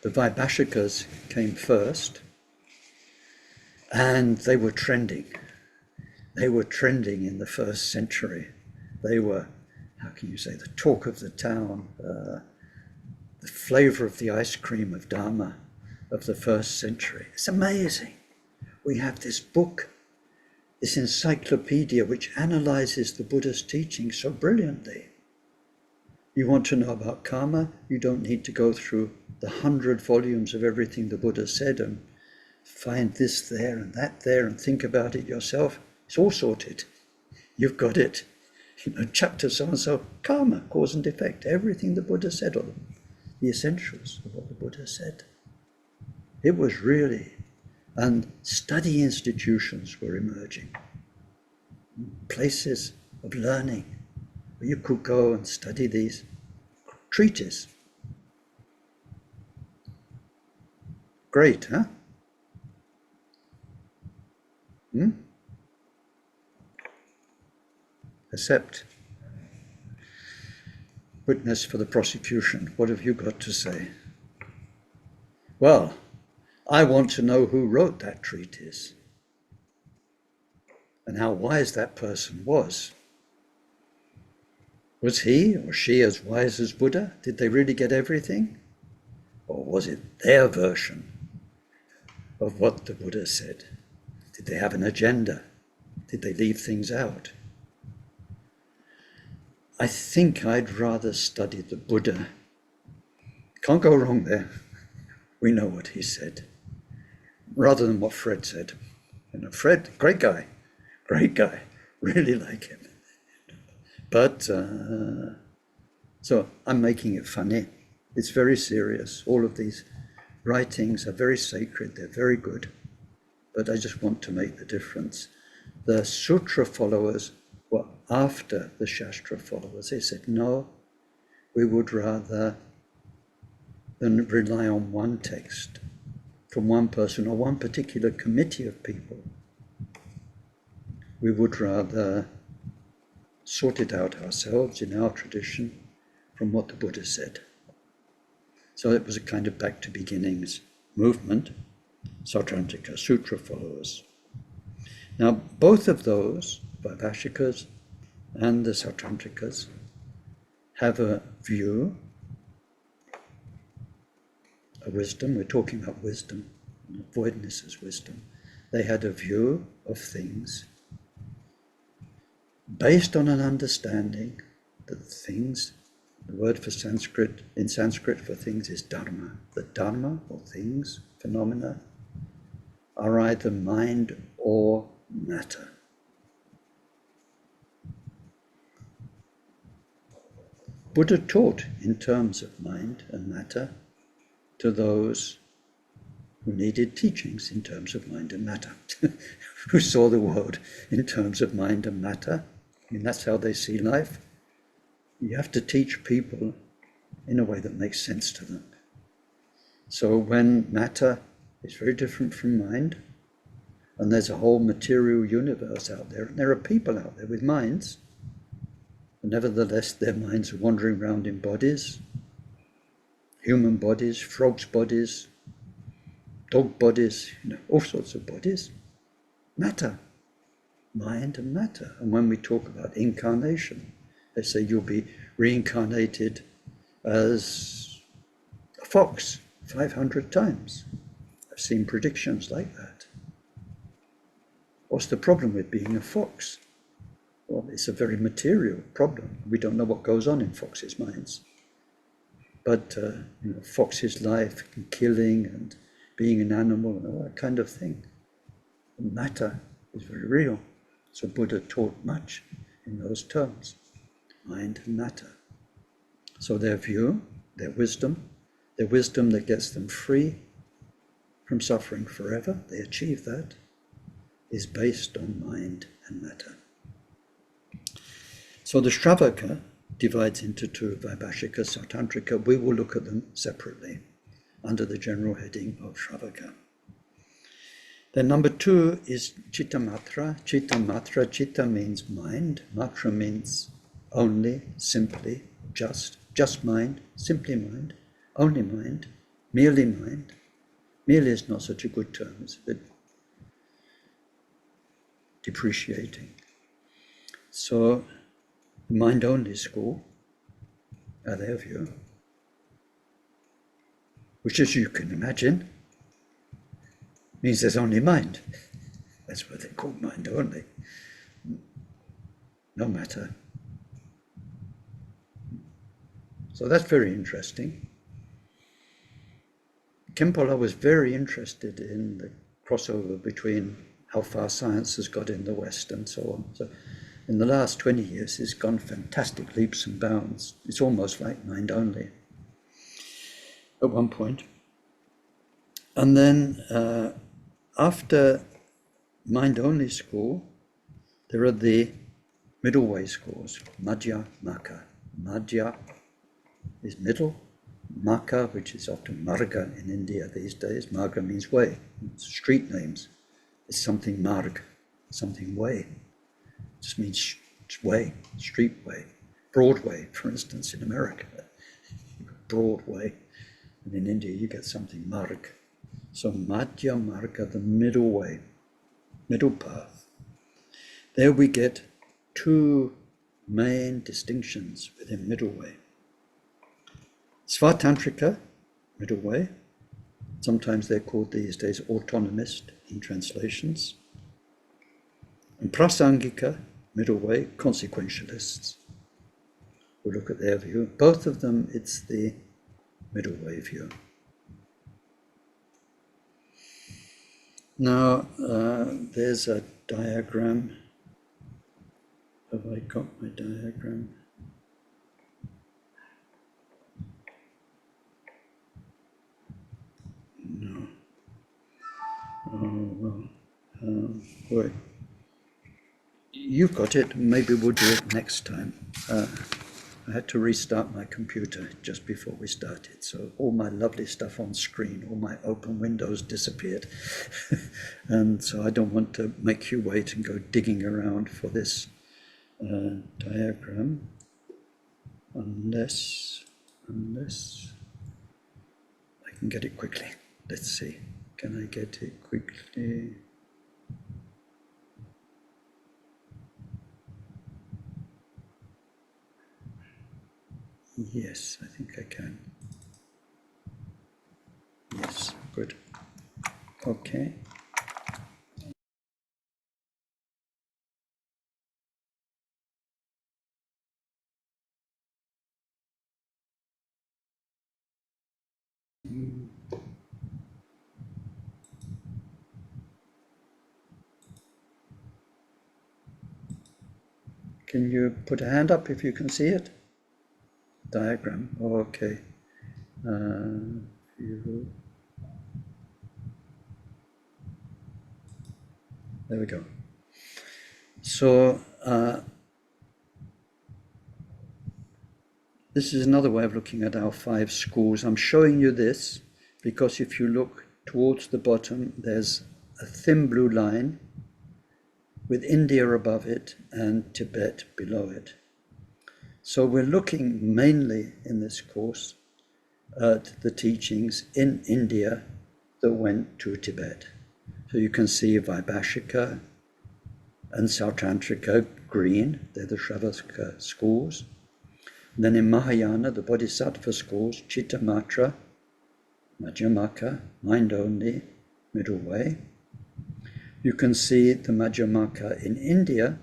The Vaibhashikas came first, and they were trending. They were trending in the 1st century. They were, how can you say, the talk of the town, the flavor of the ice cream of Dharma of the 1st century. It's amazing. We have this book, this encyclopedia, which analyzes the Buddha's teaching so brilliantly. You want to know about karma, you don't need to go through the 100 volumes of everything the Buddha said and find this there and that there and think about it yourself. It's all sorted. You've got it. Chapter so-and-so, karma, cause and effect, everything the Buddha said, or the essentials of what the Buddha said. It was really, and study institutions were emerging, places of learning where you could go and study these treatises. Great, huh? Accept. Witness for the prosecution. What have you got to say? Well, I want to know who wrote that treatise and how wise that person was. Was he or she as wise as Buddha? Did they really get everything? Or was it their version of what the Buddha said? Did they have an agenda? Did they leave things out? I think I'd rather study the Buddha. Can't go wrong there. We know what he said. Rather than what Fred said. Fred, great guy, really like him. But, so I'm making it funny. It's very serious. All of these writings are very sacred, they're very good. But I just want to make the difference. The Sutra followers were after the Shastra followers. They said, no, we would rather than rely on one text from one person or one particular committee of people. We would rather sort it out ourselves in our tradition from what the Buddha said. So it was a kind of back to beginnings movement, Sautrantika Sutra followers. Now, both of those, Vaibhashikas and the Sautrantikas, have a view, a wisdom. We're talking about wisdom, voidness is wisdom. They had a view of things based on an understanding that things, the word for Sanskrit, in Sanskrit for things is dharma. That dharma, or things, phenomena, are either mind or matter. Buddha taught in terms of mind and matter to those who needed teachings in terms of mind and matter, who saw the world in terms of mind and matter. I mean, that's how they see life. You have to teach people in a way that makes sense to them. So when matter is very different from mind, and there's a whole material universe out there, and there are people out there with minds, but nevertheless their minds are wandering around in bodies, human bodies, frogs' bodies, dog bodies, all sorts of bodies. Matter, mind and matter. And when we talk about incarnation, they say you'll be reincarnated as a fox 500 times. I've seen predictions like that. What's the problem with being a fox? Well, it's a very material problem. We don't know what goes on in foxes' minds. But fox's life and killing and being an animal and all that kind of thing. The matter is very real. So Buddha taught much in those terms, mind and matter. So their view, their wisdom that gets them free from suffering forever, they achieve that. is based on mind and matter. So the Shravaka divides into two, Vaibhashika, Sautantrika. We will look at them separately under the general heading of Shravaka. Then number two is Chitta Matra. Chitta Matra, Chitta means mind, Matra means only, simply, just mind, simply mind, only mind, merely mind. Merely is not such a good term, it's a bit depreciating. So, the mind-only school, their view, which as you can imagine, means there's only mind. That's what they call mind-only. No matter. So that's very interesting. Khenpo was very interested in the crossover between how far science has got in the West and so on. So in the last 20 years, it's gone fantastic leaps and bounds. It's almost like mind only at one point. And then after mind only school, there are the middle way schools, Madhya, Maka. Madhya is middle, Maka, which is often Marga in India these days. Marga means way, it's street names. It's something Marg, something way. It just means way, street way. Broadway, for instance, in America. Broadway. And in India you get something Marg. So Madhya Marga, the middle way, middle path. There we get two main distinctions within middle way. Svatantrika, middle way. Sometimes they're called these days autonomist in translations. And Prasangika, middle way, consequentialists. We'll look at their view. Both of them, it's the middle way view. Now, there's a diagram. Have I got my diagram? No. Oh, well. Boy. You've got it. Maybe we'll do it next time. I had to restart my computer just before we started, so all my lovely stuff on screen, all my open windows disappeared. And so I don't want to make you wait and go digging around for this diagram, unless I can get it quickly. Let's see. Can I get it quickly? Yes, I think I can. Yes, good. Okay. Can you put a hand up if you can see it? Diagram. Oh, okay. There we go. So this is another way of looking at our 5 schools. I'm showing you this because if you look towards the bottom, there's a thin blue line with India above it and Tibet below it. So we're looking mainly in this course at the teachings in India that went to Tibet. So you can see Vaibhashika and Sautantrika, green, they're the Shravaka schools. And then in Mahayana, the Bodhisattva schools, Chitta Matra, Madhyamaka, mind only, middle way. You can see the Madhyamaka in India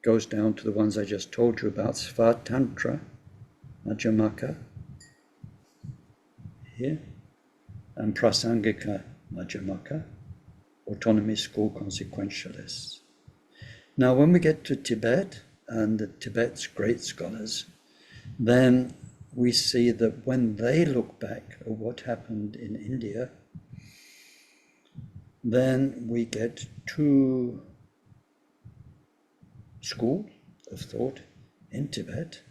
goes down to the ones I just told you about, Svatantra, Madhyamaka, here, and Prasangika Madhyamaka, autonomy school consequentialists. Now, when we get to Tibet and the Tibet's great scholars, then we see that when they look back at what happened in India, Then we get two schools of thought in Tibet.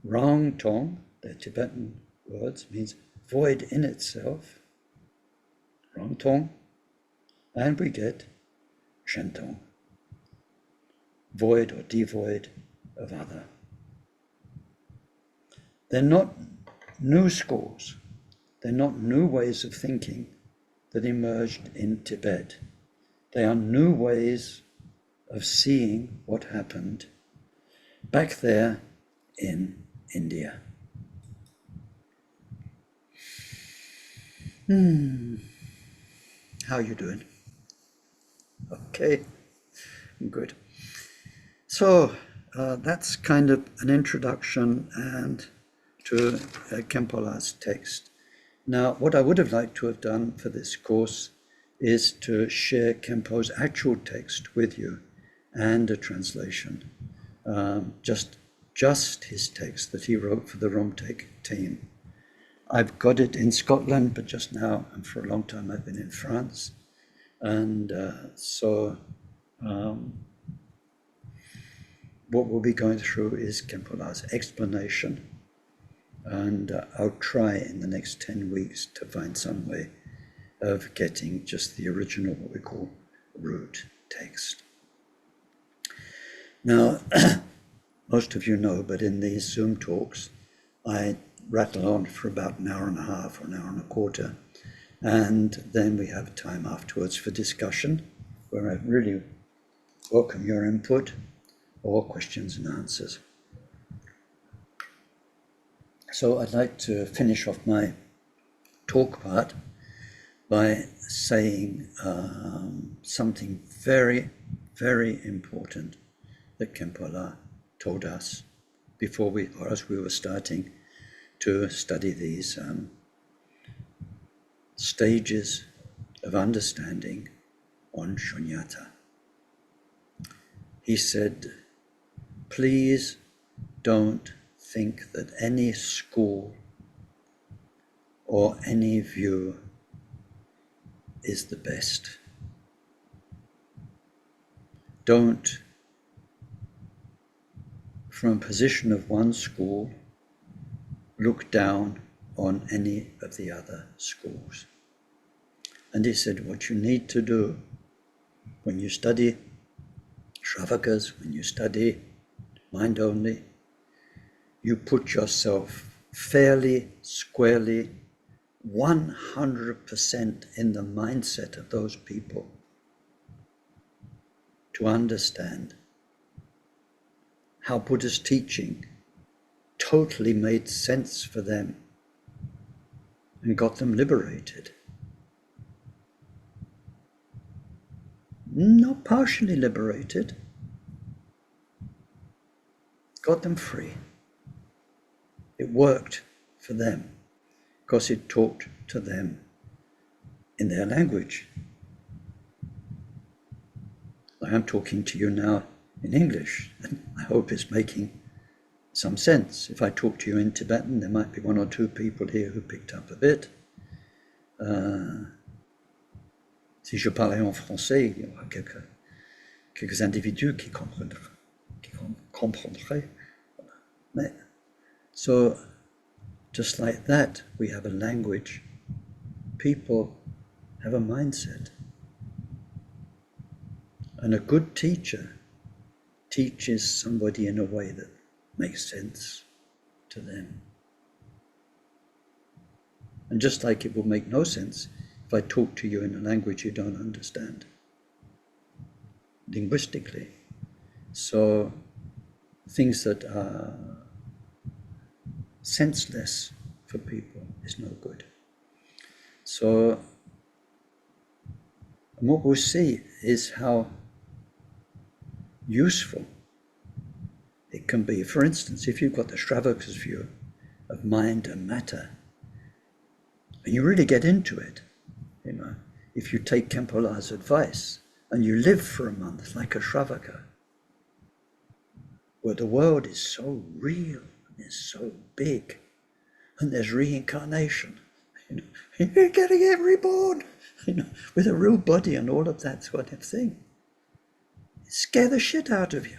Rang Tong, the Tibetan words, means void in itself. Rang Tong. And we get Shen Tong, void or devoid of other. They're not new schools. They're not new ways of thinking that emerged in Tibet. They are new ways of seeing what happened back there in India. How are you doing? Okay, good. So that's kind of an introduction and to Khenpo's text. Now, what I would have liked to have done for this course is to share Khenpo's actual text with you and a translation, just his text that he wrote for the Romtek team. I've got it in Scotland, but just now, and for a long time, I've been in France. And so what we'll be going through is Khenpo's explanation. And I'll try in the next 10 weeks to find some way of getting just the original, what we call root text. Now, most of you know, but in these Zoom talks, I rattle on for about an hour and a half or an hour and a quarter. And then we have time afterwards for discussion, where I really welcome your input or questions and answers. So I'd like to finish off my talk part by saying something very, very important that Khenpo told us before as we were starting to study these stages of understanding on sunyata. He said, please don't think that any school or any view is the best. Don't, from a position of one school, look down on any of the other schools. And he said, what you need to do when you study Shravakas, when you study mind only, you put yourself fairly, squarely, 100% in the mindset of those people to understand how Buddha's teaching totally made sense for them and got them liberated. Not partially liberated, got them free. It worked for them because it talked to them in their language. I am talking to you now in English, and I hope it's making some sense. If I talk to you in Tibetan, there might be one or two people here who picked up a bit. Si je parlais en français, il y aura quelques individus qui comprendraient. So, just like that, we have a language. People have a mindset. And a good teacher teaches somebody in a way that makes sense to them. And just like it will make no sense if I talk to you in a language you don't understand, linguistically. So things that are senseless for people is no good. So what we'll see is how useful it can be. For instance, if you've got the Shravakas view of mind and matter, and you really get into it, you know, if you take Khenpo's advice and you live for a month like a Shravaka, where the world is so real and is so big, and there's reincarnation, you know, you're gonna get reborn, with a real body and all of that sort of thing. Scare the shit out of you.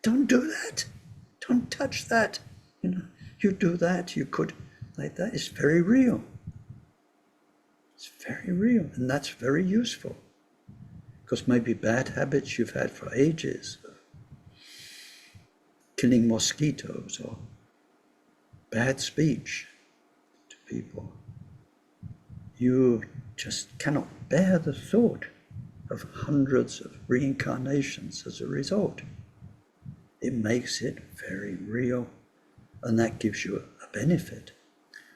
Don't do that. Don't touch that. You do that, you could, like that. It's very real. It's very real, and that's very useful. Because maybe bad habits you've had for ages, killing mosquitoes or bad speech to people. You just cannot bear the thought of hundreds of reincarnations as a result. It makes it very real, and that gives you a benefit.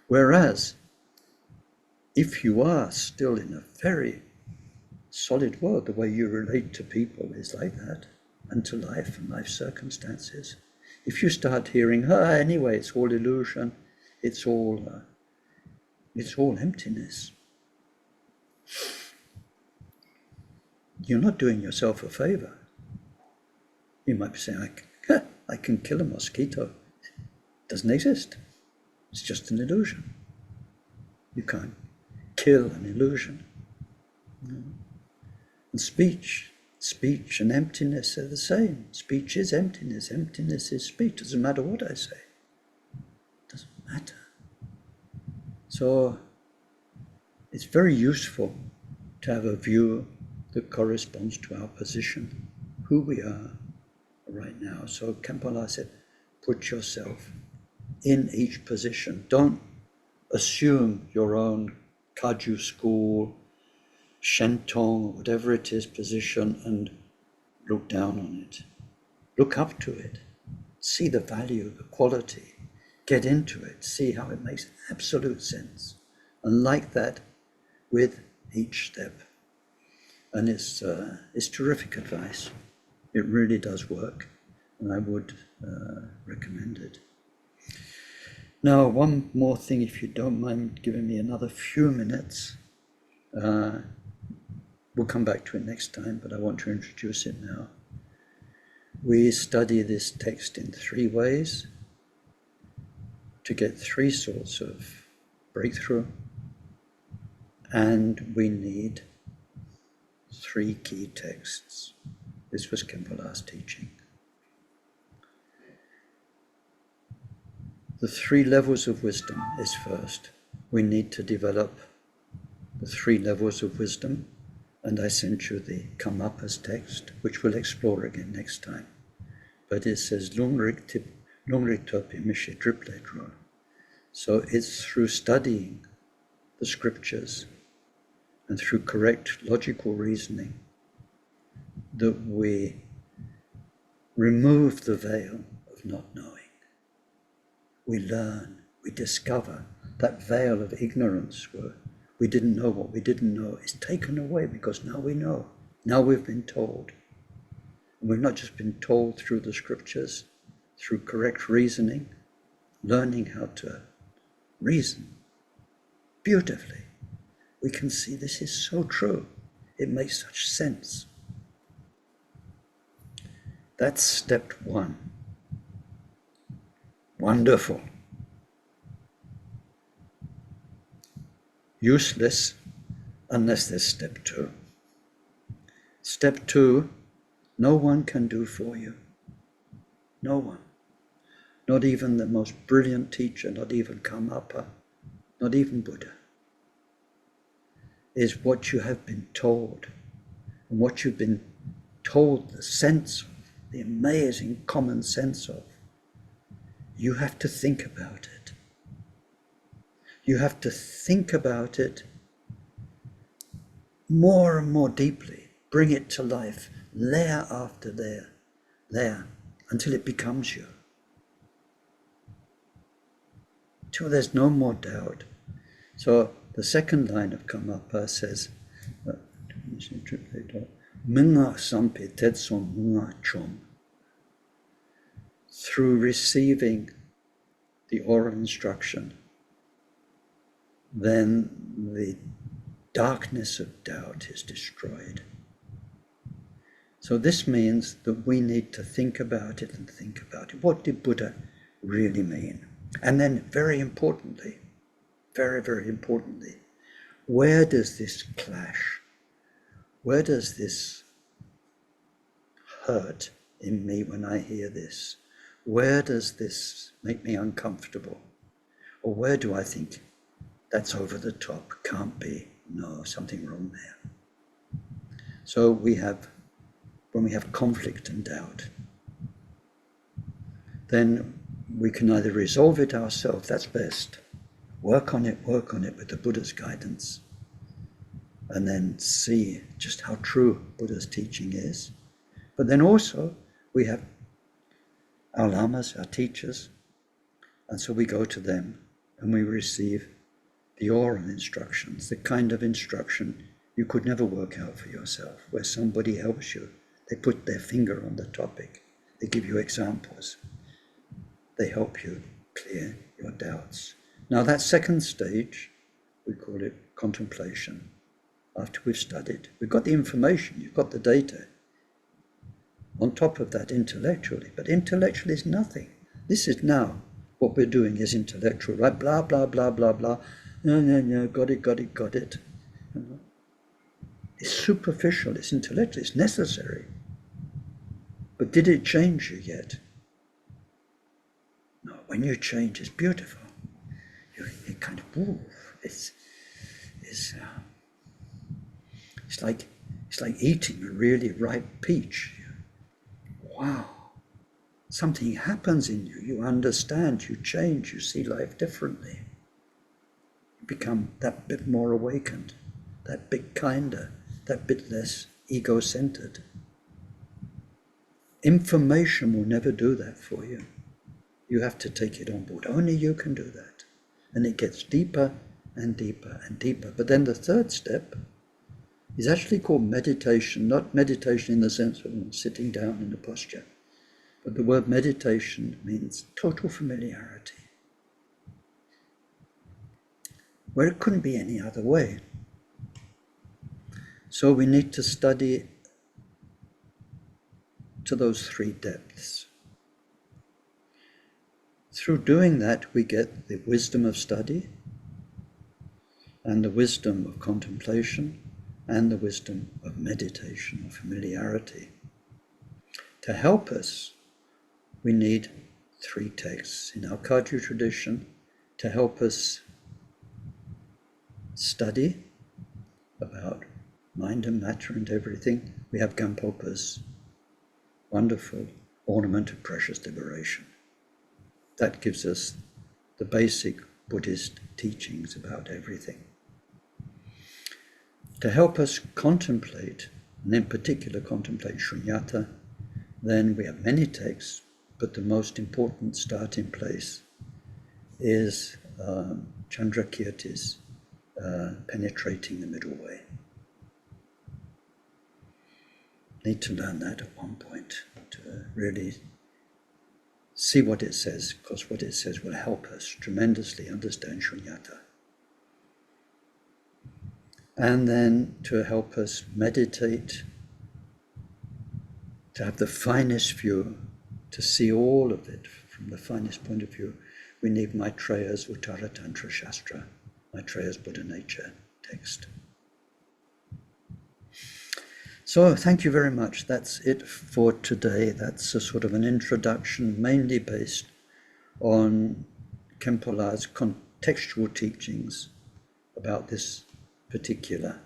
Whereas, if you are still in a very solid world, the way you relate to people is like that, and to life and life circumstances. If you start hearing, anyway, it's all illusion, it's all emptiness, you're not doing yourself a favor. You might be saying, I can kill a mosquito. It doesn't exist. It's just an illusion. You can't kill an illusion. And speech and emptiness are the same. Speech is emptiness. Emptiness is speech. Doesn't matter what I say. Doesn't matter. So it's very useful to have a view that corresponds to our position, who we are right now. So Khenpo said, put yourself in each position. Don't assume your own Kaju school, Shentong, whatever it is, position, and look down on it. Look up to it. See the value, the quality. Get into it. See how it makes absolute sense. And like that with each step. And it's terrific advice. It really does work, and I would recommend it. Now, one more thing, if you don't mind giving me another few minutes. We'll come back to it next time, but I want to introduce it now. We study this text in 3 ways to get 3 sorts of breakthrough, and we need 3 key texts. This was Khenpo's teaching. The 3 levels of wisdom is first. We need to develop the 3 levels of wisdom, and I sent you the Karmapas text, which we'll explore again next time. But it says Lungrik topi mishi tripledro. So it's through studying the scriptures and through correct logical reasoning that we remove the veil of not knowing. We learn, we discover that veil of ignorance where we didn't know what we didn't know is taken away, because now we know. Now we've been told. And we've not just been told through the scriptures, through correct reasoning, learning how to reason beautifully. We can see this is so true. It makes such sense. That's step 1. Wonderful. Useless unless there's step 2. Step 2, no one can do for you. No one. Not even the most brilliant teacher, not even Karmapa, not even Buddha. Is what you have been told. And what you've been told the sense of, the amazing common sense of. You have to think about it. You have to think about it more and more deeply. Bring it to life, layer after layer, until it becomes you. Till there's no more doubt. So the second line of Karmapa says, through receiving the oral instruction, then the darkness of doubt is destroyed. So this means that we need to think about it and think about it. What did Buddha really mean? And then very importantly, very, very importantly, where does this clash? Where does this hurt in me when I hear this? Where does this make me uncomfortable? Or where do I think, that's over the top, can't be, no, something wrong there. So when we have conflict and doubt, then we can either resolve it ourselves, that's best, work on it with the Buddha's guidance, and then see just how true Buddha's teaching is. But then also we have our lamas, our teachers, and so we go to them and we receive the oral instructions, the kind of instruction you could never work out for yourself, where somebody helps you. They put their finger on the topic. They give you examples. They help you clear your doubts. Now that second stage, we call it contemplation. After we've studied, we've got the information, you've got the data. On top of that intellectually, but intellectual is nothing. This is now, what we're doing is intellectual, right? Blah, blah, blah, blah, blah. No, got it. It's superficial, it's intellectual, it's necessary. But did it change you yet? No, when you change, it's beautiful. You kind of, ooh, it's like eating a really ripe peach. Wow, something happens in you. You understand, you change, you see life differently. You become that bit more awakened, that bit kinder, that bit less ego-centered. Information will never do that for you. You have to take it on board. Only you can do that. And it gets deeper and deeper and deeper. But then the third step is actually called meditation, not meditation in the sense of sitting down in a posture. But the word meditation means total familiarity, where it couldn't be any other way. So we need to study to those three depths. Through doing that, we get the wisdom of study, and the wisdom of contemplation, and the wisdom of meditation or familiarity. To help us, we need three texts in our Kagyu tradition to help us study about mind and matter and everything. We have Gampopa's wonderful Ornament of Precious Liberation. That gives us the basic Buddhist teachings about everything. To help us contemplate, and in particular contemplate sunyata, then we have many texts, but the most important starting place is Chandrakirti's Penetrating the Middle Way. Need to learn that at one point to really see what it says, because what it says will help us tremendously understand sunyata. And then to help us meditate, to have the finest view, to see all of it from the finest point of view, we need Maitreya's Uttara Tantra Shastra, Maitreya's Buddha Nature text. So thank you very much. That's it for today. That's a sort of an introduction, mainly based on Khenpo-la's contextual teachings about this particular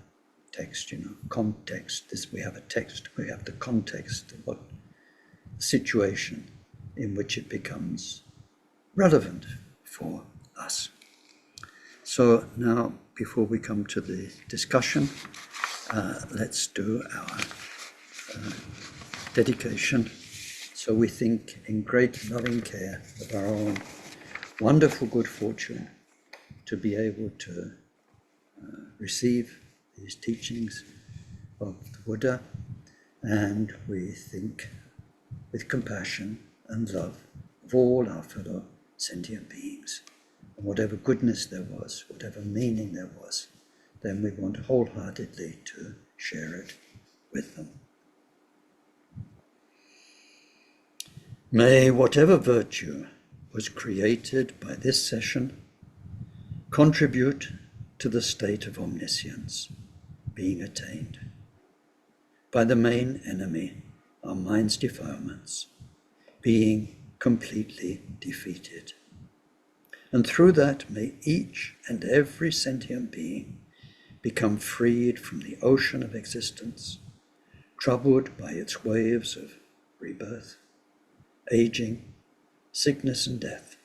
text, context. We have a text, we have the context of what situation in which it becomes relevant for us. So now, before we come to the discussion, let's do our dedication. So we think in great loving care of our own wonderful good fortune to be able to receive these teachings of the Buddha, and we think with compassion and love of all our fellow sentient beings, and whatever goodness there was, whatever meaning there was, then we want wholeheartedly to share it with them. May whatever virtue was created by this session contribute to the state of omniscience being attained by the main enemy, our mind's defilements, being completely defeated. And through that may each and every sentient being become freed from the ocean of existence, troubled by its waves of rebirth, aging, sickness and death.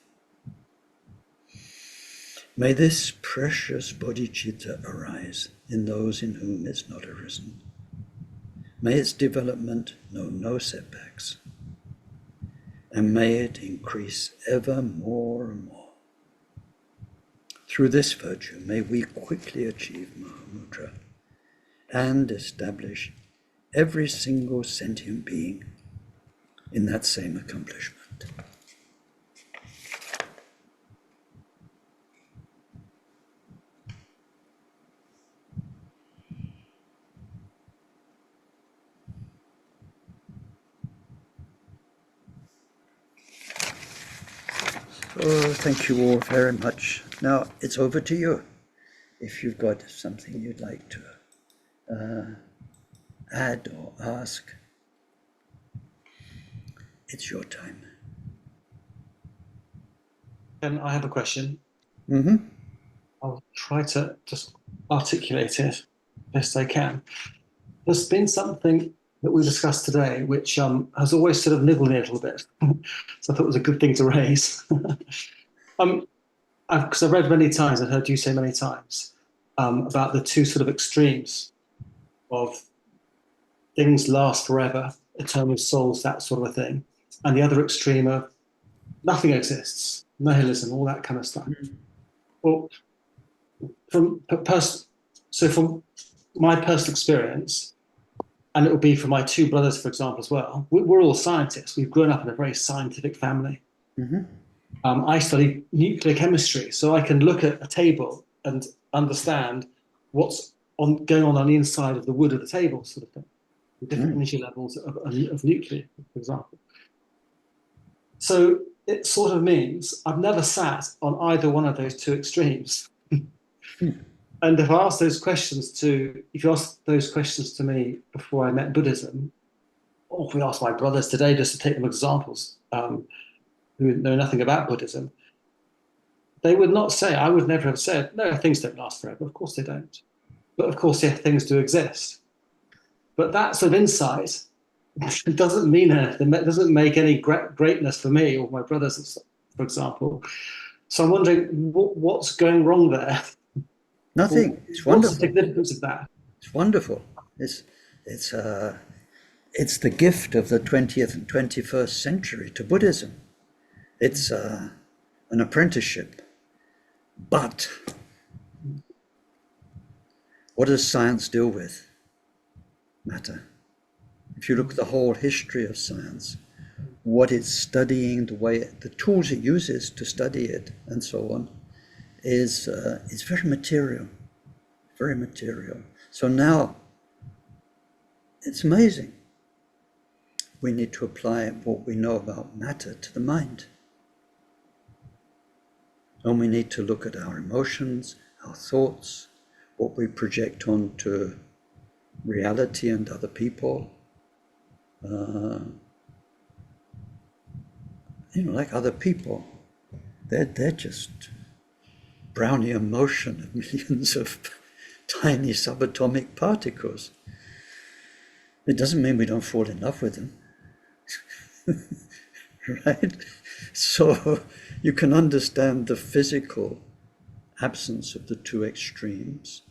May this precious bodhicitta arise in those in whom it's not arisen. May its development know no setbacks, and may it increase ever more and more. Through this virtue, may we quickly achieve Mahamudra and establish every single sentient being in that same accomplishment. Oh, thank you all very much. Now it's over to you. If you've got something you'd like to add or ask, it's your time. And I have a question. Mm-hmm. I'll try to just articulate it best I can. There's been something that we discussed today which has always sort of nibbled me a little bit. So I thought it was a good thing to raise. Because I've read many times, I've heard you say many times about the two sort of extremes of things last forever, eternal souls, that sort of a thing, and the other extreme of nothing exists, nihilism, all that kind of stuff. Mm-hmm. Well, from my personal experience, and it will be for my two brothers, for example, as well, we're all scientists. We've grown up in a very scientific family. Mm-hmm. I study nuclear chemistry, so I can look at a table and understand what's going on the inside of the wood of the table, sort of thing, the different energy levels of nuclear, for example. So it sort of means I've never sat on either one of those two extremes. And if you ask those questions to me before I met Buddhism, or if we ask my brothers today, just to take them examples, who know nothing about Buddhism, they would not say, I would never have said, no, things don't last forever. Of course they don't. But of course, yeah, things do exist. But that sort of insight doesn't mean anything. It doesn't make any greatness for me or my brothers, for example. So I'm wondering what's going wrong there. Nothing. It's wonderful. What's the significance of that? It's wonderful. It's the gift of the 20th and 21st century to Buddhism. It's an apprenticeship. But what does science deal with? Matter. If you look at the whole history of science, what it's studying, the tools it uses to study it, and so on, is very material. Very material. So now, it's amazing. We need to apply what we know about matter to the mind. And we need to look at our emotions, our thoughts, what we project onto reality and other people. Like other people, they're just Brownian motion of millions of tiny subatomic particles. It doesn't mean we don't fall in love with them. Right? So you can understand the physical absence of the two extremes.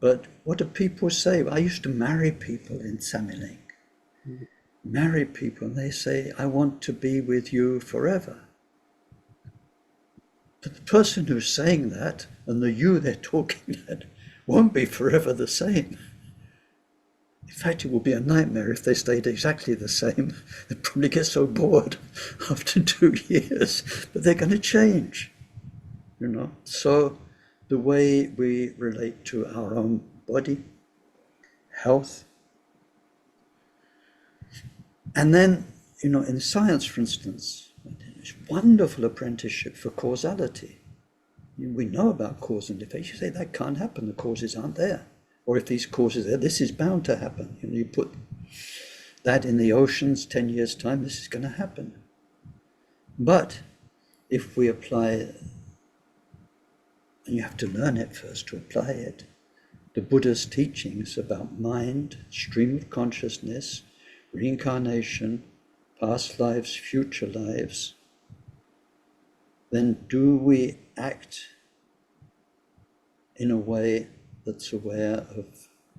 But what do people say? I used to marry people in Samiling. Marry people, and they say, I want to be with you forever. But the person who's saying that and the you they're talking at won't be forever the same. In fact, it will be a nightmare if they stayed exactly the same. They'd probably get so bored after 2 years, but they're going to change, So the way we relate to our own body, health, and then, in science, for instance, this wonderful apprenticeship for causality. We know about cause and effect. You say that can't happen, the causes aren't there. Or if these causes are there, this is bound to happen. You put that in the oceans, 10 years' time, this is going to happen. But if we apply, and you have to learn it first to apply it, the Buddha's teachings about mind, stream of consciousness, reincarnation, past lives, future lives, then do we act in a way that's aware of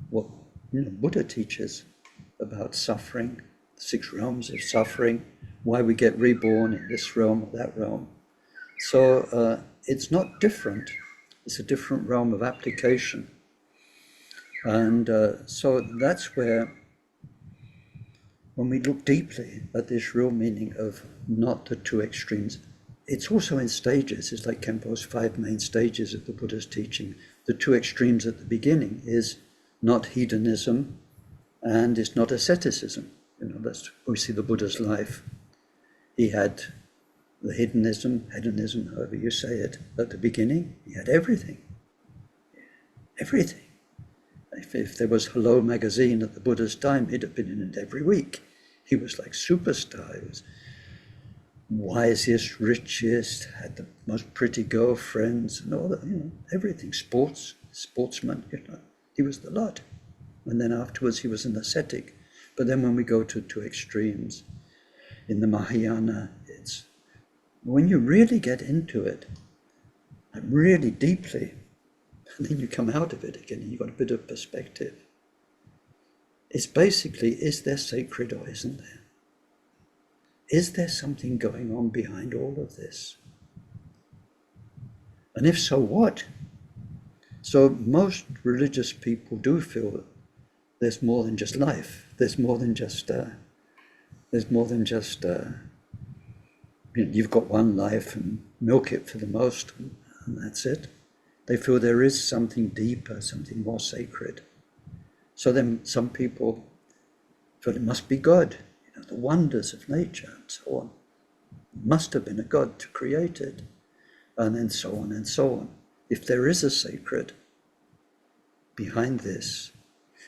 what Buddha teaches about suffering, the 6 realms of suffering, why we get reborn in this realm or that realm. So it's not different. It's a different realm of application. And so that's where, when we look deeply at this real meaning of not the 2 extremes, it's also in stages. It's like Khenpo's 5 main stages of the Buddha's teaching. The 2 extremes at the beginning is not hedonism and it's not asceticism. That's we see the Buddha's life. He had the hedonism, however you say it, at the beginning. He had everything. Everything. If there was Hello magazine at the Buddha's time, he'd have been in it every week. He was like superstar. He was wisest, richest, had the most pretty girlfriends and all that, everything. Sportsman, he was the lot. And then afterwards he was an ascetic. But then when we go to 2 extremes, in the Mahayana, it's when you really get into it, and really deeply, and then you come out of it again and you've got a bit of perspective. It's basically, is there sacred or isn't there? Is there something going on behind all of this? And if so, what? So most religious people do feel that there's more than just life. There's more than just you've got one life and milk it for the most, and that's it. They feel there is something deeper, something more sacred. So then some people feel it must be God, the wonders of nature and so on. It must have been a God to create it, and then so on and so on. If there is a sacred behind this,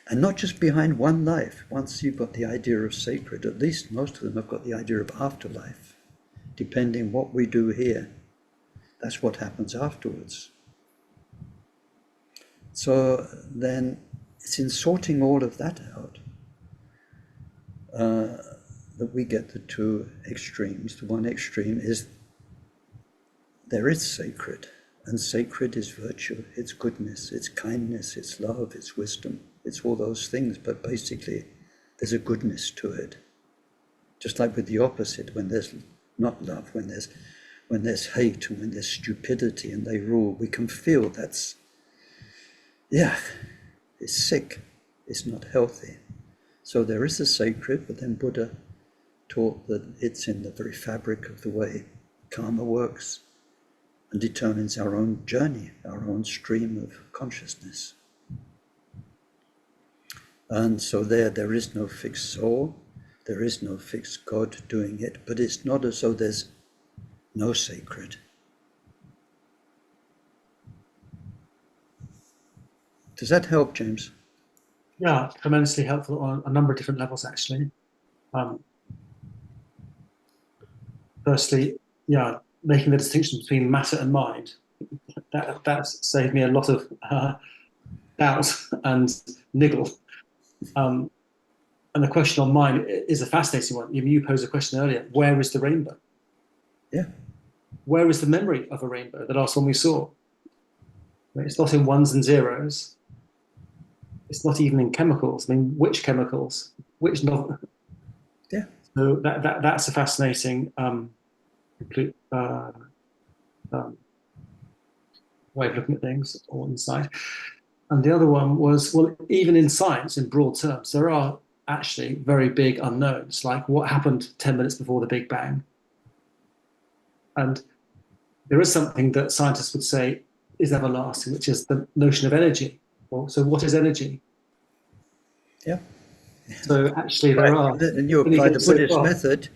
and not just behind one life, once you've got the idea of sacred, at least most of them have got the idea of afterlife. Depending what we do here, that's what happens afterwards. So then it's in sorting all of that out that we get the 2 extremes. The one extreme is there is sacred, and sacred is virtue, it's goodness, it's kindness, it's love, it's wisdom, it's all those things, but basically there's a goodness to it. Just like with the opposite, when there's not love, when there's hate, and when there's stupidity and they rule, we can feel it's sick, it's not healthy. So there is a sacred, but then Buddha taught that it's in the very fabric of the way karma works and determines our own journey, our own stream of consciousness. And so there is no fixed soul, there is no fixed God doing it, but it's not as though there's no sacred. Does that help, James? Yeah, tremendously helpful on a number of different levels, actually. Firstly, making the distinction between matter and mind. That's saved me a lot of doubt and niggle. And the question on mind is a fascinating one. You posed a question earlier, where is the rainbow? Yeah. Where is the memory of a rainbow, the last one we saw? It's not in ones and zeros. It's not even in chemicals. I mean, which chemicals? Which novel? Yeah. So that's a fascinating complete way of looking at things, or insight. And the other one was, well, even in science, in broad terms, there are actually very big unknowns, like what happened 10 minutes before the Big Bang. And there is something that scientists would say is everlasting, which is the notion of energy. Well, so what is energy? Yeah. So actually there are... And you apply the Buddhist method,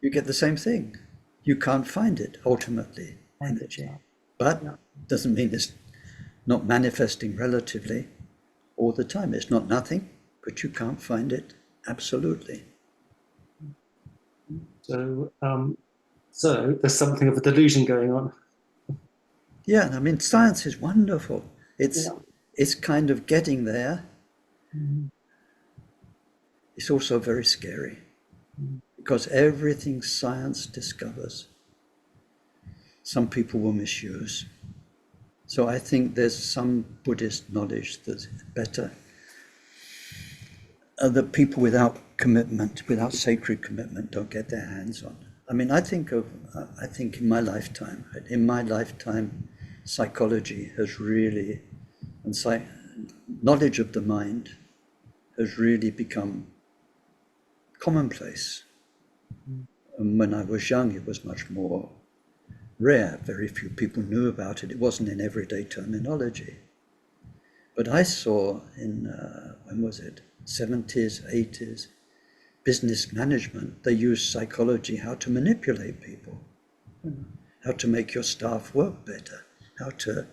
you get the same thing. You can't find it, ultimately, energy. But doesn't mean it's not manifesting relatively all the time. It's not nothing, but you can't find it absolutely. So, so there's something of a delusion going on. Yeah, I mean, science is wonderful. It's kind of getting there. It's also very scary because everything science discovers, some people will misuse. So I think there's some Buddhist knowledge that's better, that people without commitment, without sacred commitment, don't get their hands on. I mean, I think in my lifetime, psychology has really, and knowledge of the mind has really become commonplace. And when I was young, it was much more rare. Very few people knew about it. It wasn't in everyday terminology. But I saw in, when was it, 70s, 80s, business management, they used psychology, how to manipulate people, how to make your staff work better, how to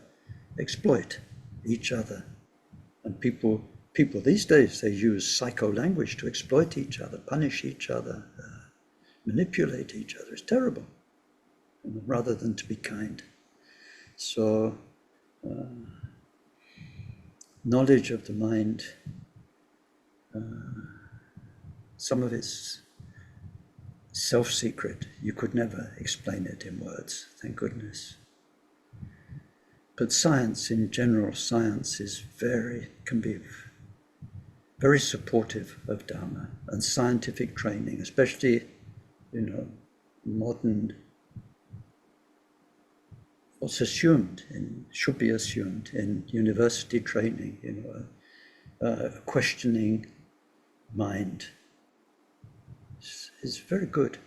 exploit each other. And people these days, they use psycho-language to exploit each other, punish each other, manipulate each other. It's terrible, rather than to be kind. So knowledge of the mind, some of it's self-secret. You could never explain it in words, thank goodness. But science in general, science is can be very supportive of Dharma and scientific training, especially, modern, what's should be assumed in university training, a questioning mind is very good.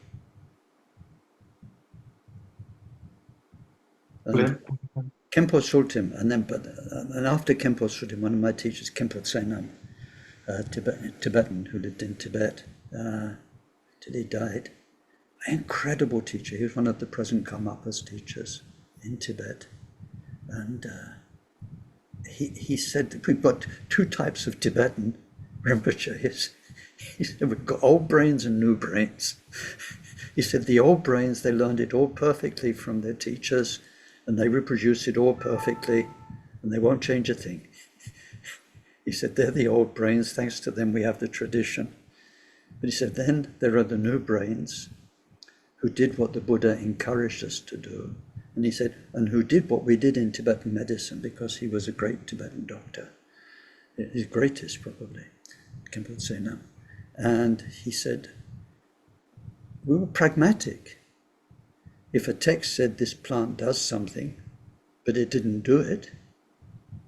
And Khenpo Tsultrim, and after Khenpo Tsultrim, one of my teachers, Khenpo Tsultrim Tibetan who lived in Tibet till he died, an incredible teacher. He was one of the present Karmapa's teachers in Tibet, and he said that we've got two types of Tibetan Rinpoche. He said we've got old brains and new brains. He said the old brains, they learned it all perfectly from their teachers, and they reproduce it all perfectly, and they won't change a thing. He said they're the old brains, thanks to them we have the tradition. But he said then there are the new brains who did what the Buddha encouraged us to do. And he said, and who did what we did in Tibetan medicine, because he was a great Tibetan doctor, his greatest probably, Khenpo Tsultrim. And he said, we were pragmatic. If a text said this plant does something, but it didn't do it,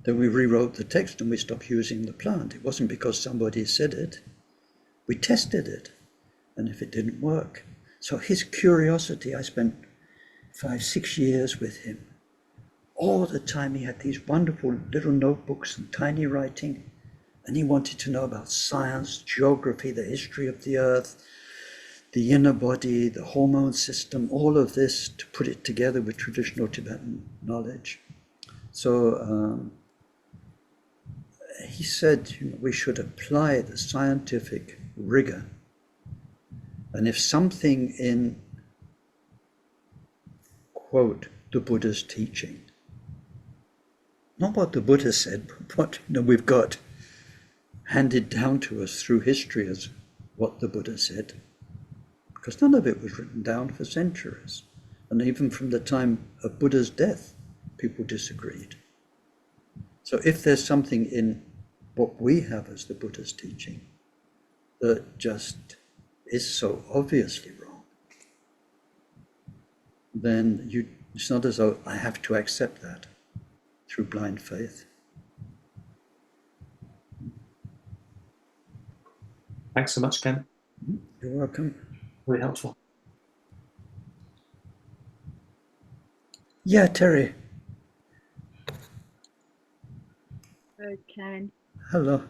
then we rewrote the text and we stopped using the plant. It wasn't because somebody said it. We tested it, and if it didn't work. So his curiosity, I spent 5-6 years with him. All the time he had these wonderful little notebooks and tiny writing, and he wanted to know about science, geography, the history of the earth, the inner body, the hormone system, all of this, to put it together with traditional Tibetan knowledge. So he said, we should apply the scientific rigor. And if something in, quote, the Buddha's teaching, not what the Buddha said, but what we've got handed down to us through history as what the Buddha said, because none of it was written down for centuries. And even from the time of Buddha's death, people disagreed. So if there's something in what we have as the Buddha's teaching that just is so obviously wrong, then it's not as though I have to accept that through blind faith. Thanks so much, Ken. You're welcome. Very helpful. Yeah, Terry. Hello, Ken. Hello.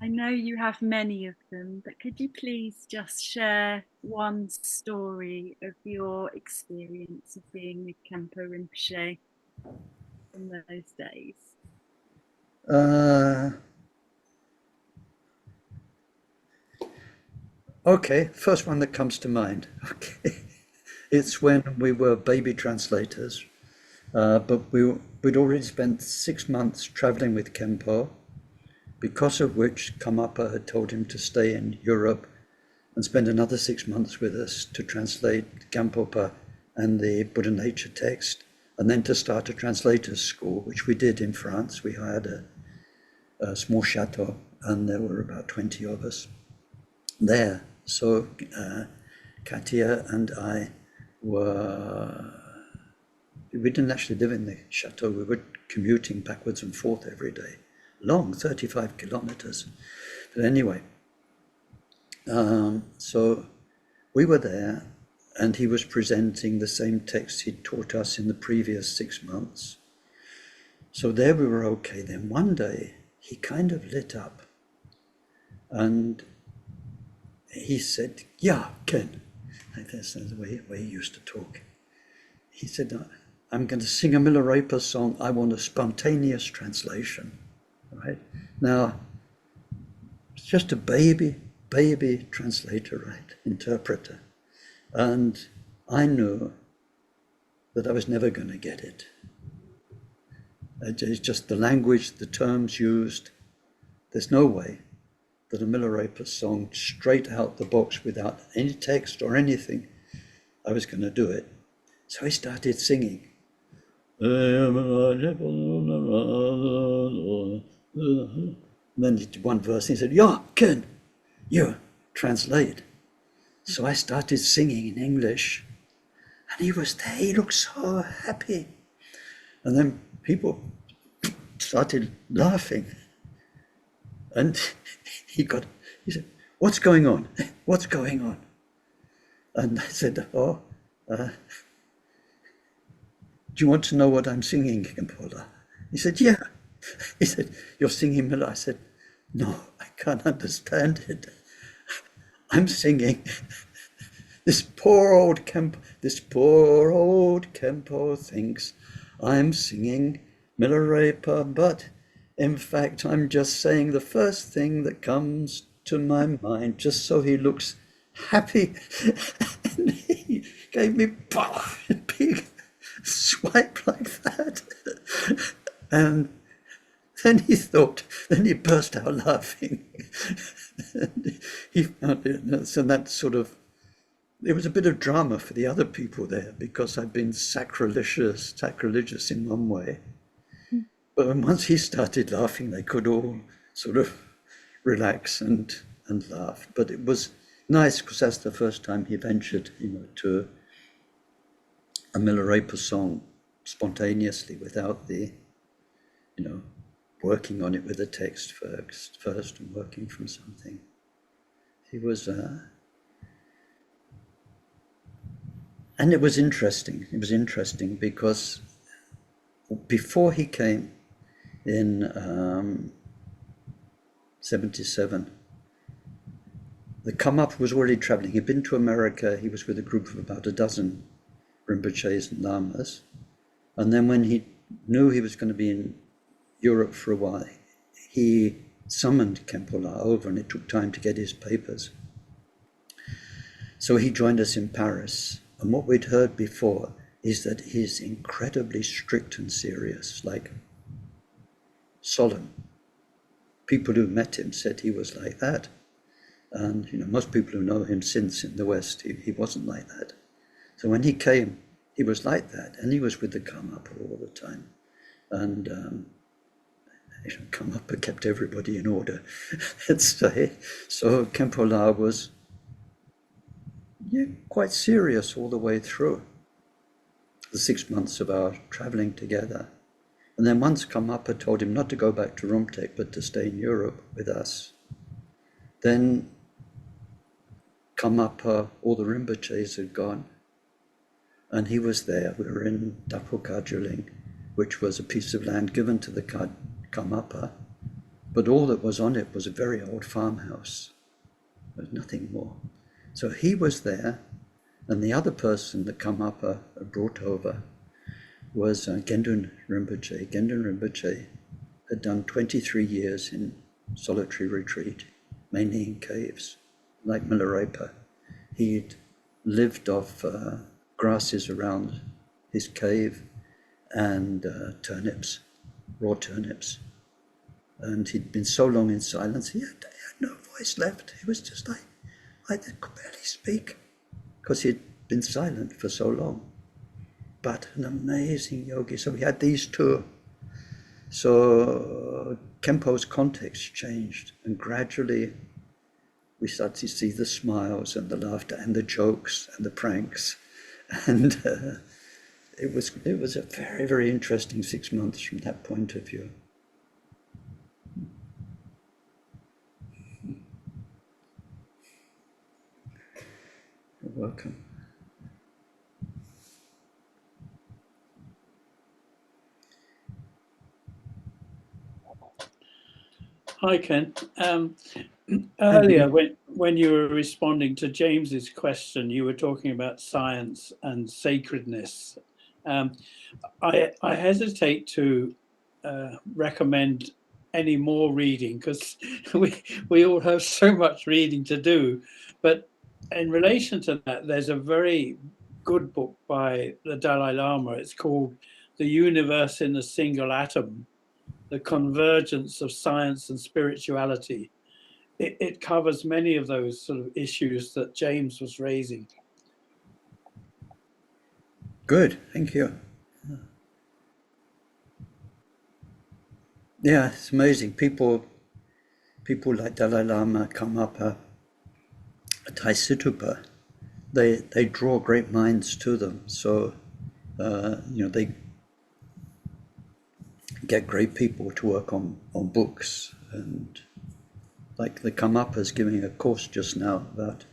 I know you have many of them, but could you please just share one story of your experience of being with Khenpo Rinpoche? from those days? Okay, first one that comes to mind. Okay, it's when we were baby translators, but we'd already spent 6 months traveling with Khenpo, because of which Karmapa had told him to stay in Europe and spend another 6 months with us to translate Gampopa and the Buddha nature text, and then to start a translators school, which we did in France. We hired a small chateau, and there were about 20 of us there. So Katia and I we didn't actually live in the chateau. We were commuting backwards and forth every day, long, 35 kilometers. But anyway, so we were there, and he was presenting the same text he'd taught us in the previous 6 months. So there we were okay. Then one day he kind of lit up, and he said, "Yeah, Ken," like that's the way he used to talk. He said, "I'm going to sing a Milarepa song. I want a spontaneous translation." Right now, it's just a baby translator, right, interpreter, and I knew that I was never going to get it. It's just the language, the terms used. There's no way that a Milarepa song straight out the box without any text or anything, I was going to do it. So I started singing. And then he did one verse, and he said, "Yeah, Ken, you translate." So I started singing in English, and he was there. He looked so happy. And then people started laughing. And he said, "What's going on? What's going on?" And I said, "Oh, do you want to know what I'm singing, Khenpo?" He said, "Yeah." He said, "You're singing Miller." I said, "No, I can't understand it. I'm singing this poor old Khenpo thinks I'm singing Milarepa, but in fact, I'm just saying the first thing that comes to my mind, just so he looks happy." And he gave me a big swipe like that. And then he burst out laughing. And he found it, so that sort of, it was a bit of drama for the other people there, because I'd been sacrilegious in one way. But once he started laughing, they could all sort of relax and laugh. But it was nice, because that's the first time he ventured, to a Milarepa song spontaneously, without the, working on it with the text first and working from something. He was, and it was interesting. It was interesting because before he came, in 77, the Karmapa was already traveling. He'd been to America. He was with a group of about a dozen Rinpoches and Lamas. And then when he knew he was going to be in Europe for a while, he summoned Khenpo over, and it took time to get his papers. So he joined us in Paris. And what we'd heard before is that he's incredibly strict and serious, like solemn. People who met him said he was like that. And most people who know him since in the West, he wasn't like that. So when he came, he was like that, and he was with the Karmapa all the time. And Karmapa kept everybody in order, let's say. So Khenpo La was quite serious all the way through the 6 months of our traveling together. And then once Karmapa told him not to go back to Rumtek, but to stay in Europe with us, then Karmapa, all the Rinpoches had gone, and he was there. We were in Dapokajuling, which was a piece of land given to the Karmapa, but all that was on it was a very old farmhouse. There was nothing more. So he was there, and the other person that Karmapa brought over was Gendun Rinpoche. Gendun Rinpoche had done 23 years in solitary retreat, mainly in caves, like Milarepa. He'd lived off grasses around his cave and turnips, raw turnips. And he'd been so long in silence, he had no voice left. He was just like, I could barely speak because he'd been silent for so long. But an amazing yogi. So we had these two. So Khenpo's context changed, and gradually we started to see the smiles and the laughter and the jokes and the pranks. And it was a very, very interesting 6 months from that point of view. You're welcome. Hi, Ken. Earlier, when you were responding to James's question, you were talking about science and sacredness. I hesitate to recommend any more reading because we all have so much reading to do. But in relation to that, there's a very good book by the Dalai Lama. It's called The Universe in a Single Atom: The Convergence of Science and Spirituality. It covers many of those sort of issues that James was raising. Good, thank you. Yeah, it's amazing. People like Dalai Lama, Karmapa, Taisitupa, they draw great minds to them. So, they get great people to work on books. And like the Karmapa's giving a course just now about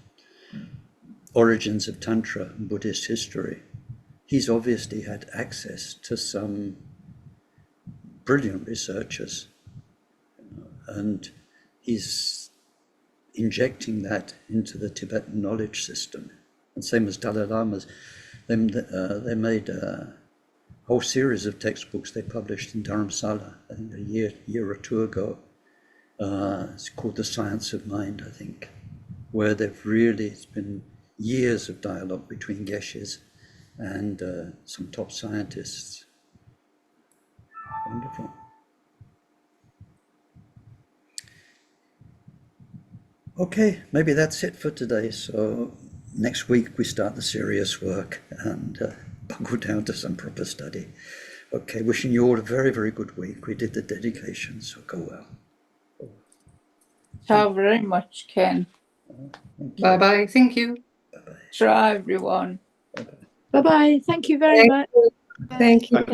origins of Tantra and Buddhist history. He's obviously had access to some brilliant researchers, and he's injecting that into the Tibetan knowledge system. And same as Dalai Lama's, they made a whole series of textbooks they published in Dharamsala, I think a year or two ago. It's called The Science of Mind, I think, where it's been years of dialogue between geshes and some top scientists. Wonderful. Okay, maybe that's it for today. So next week we start the serious work and buckle down to some proper study. Okay, wishing you all a very, very good week. We did the dedication, so go well. Thank you very much, Ken. Bye-bye. Thank you. Try everyone. Bye-bye. Thank you very much. Thank you.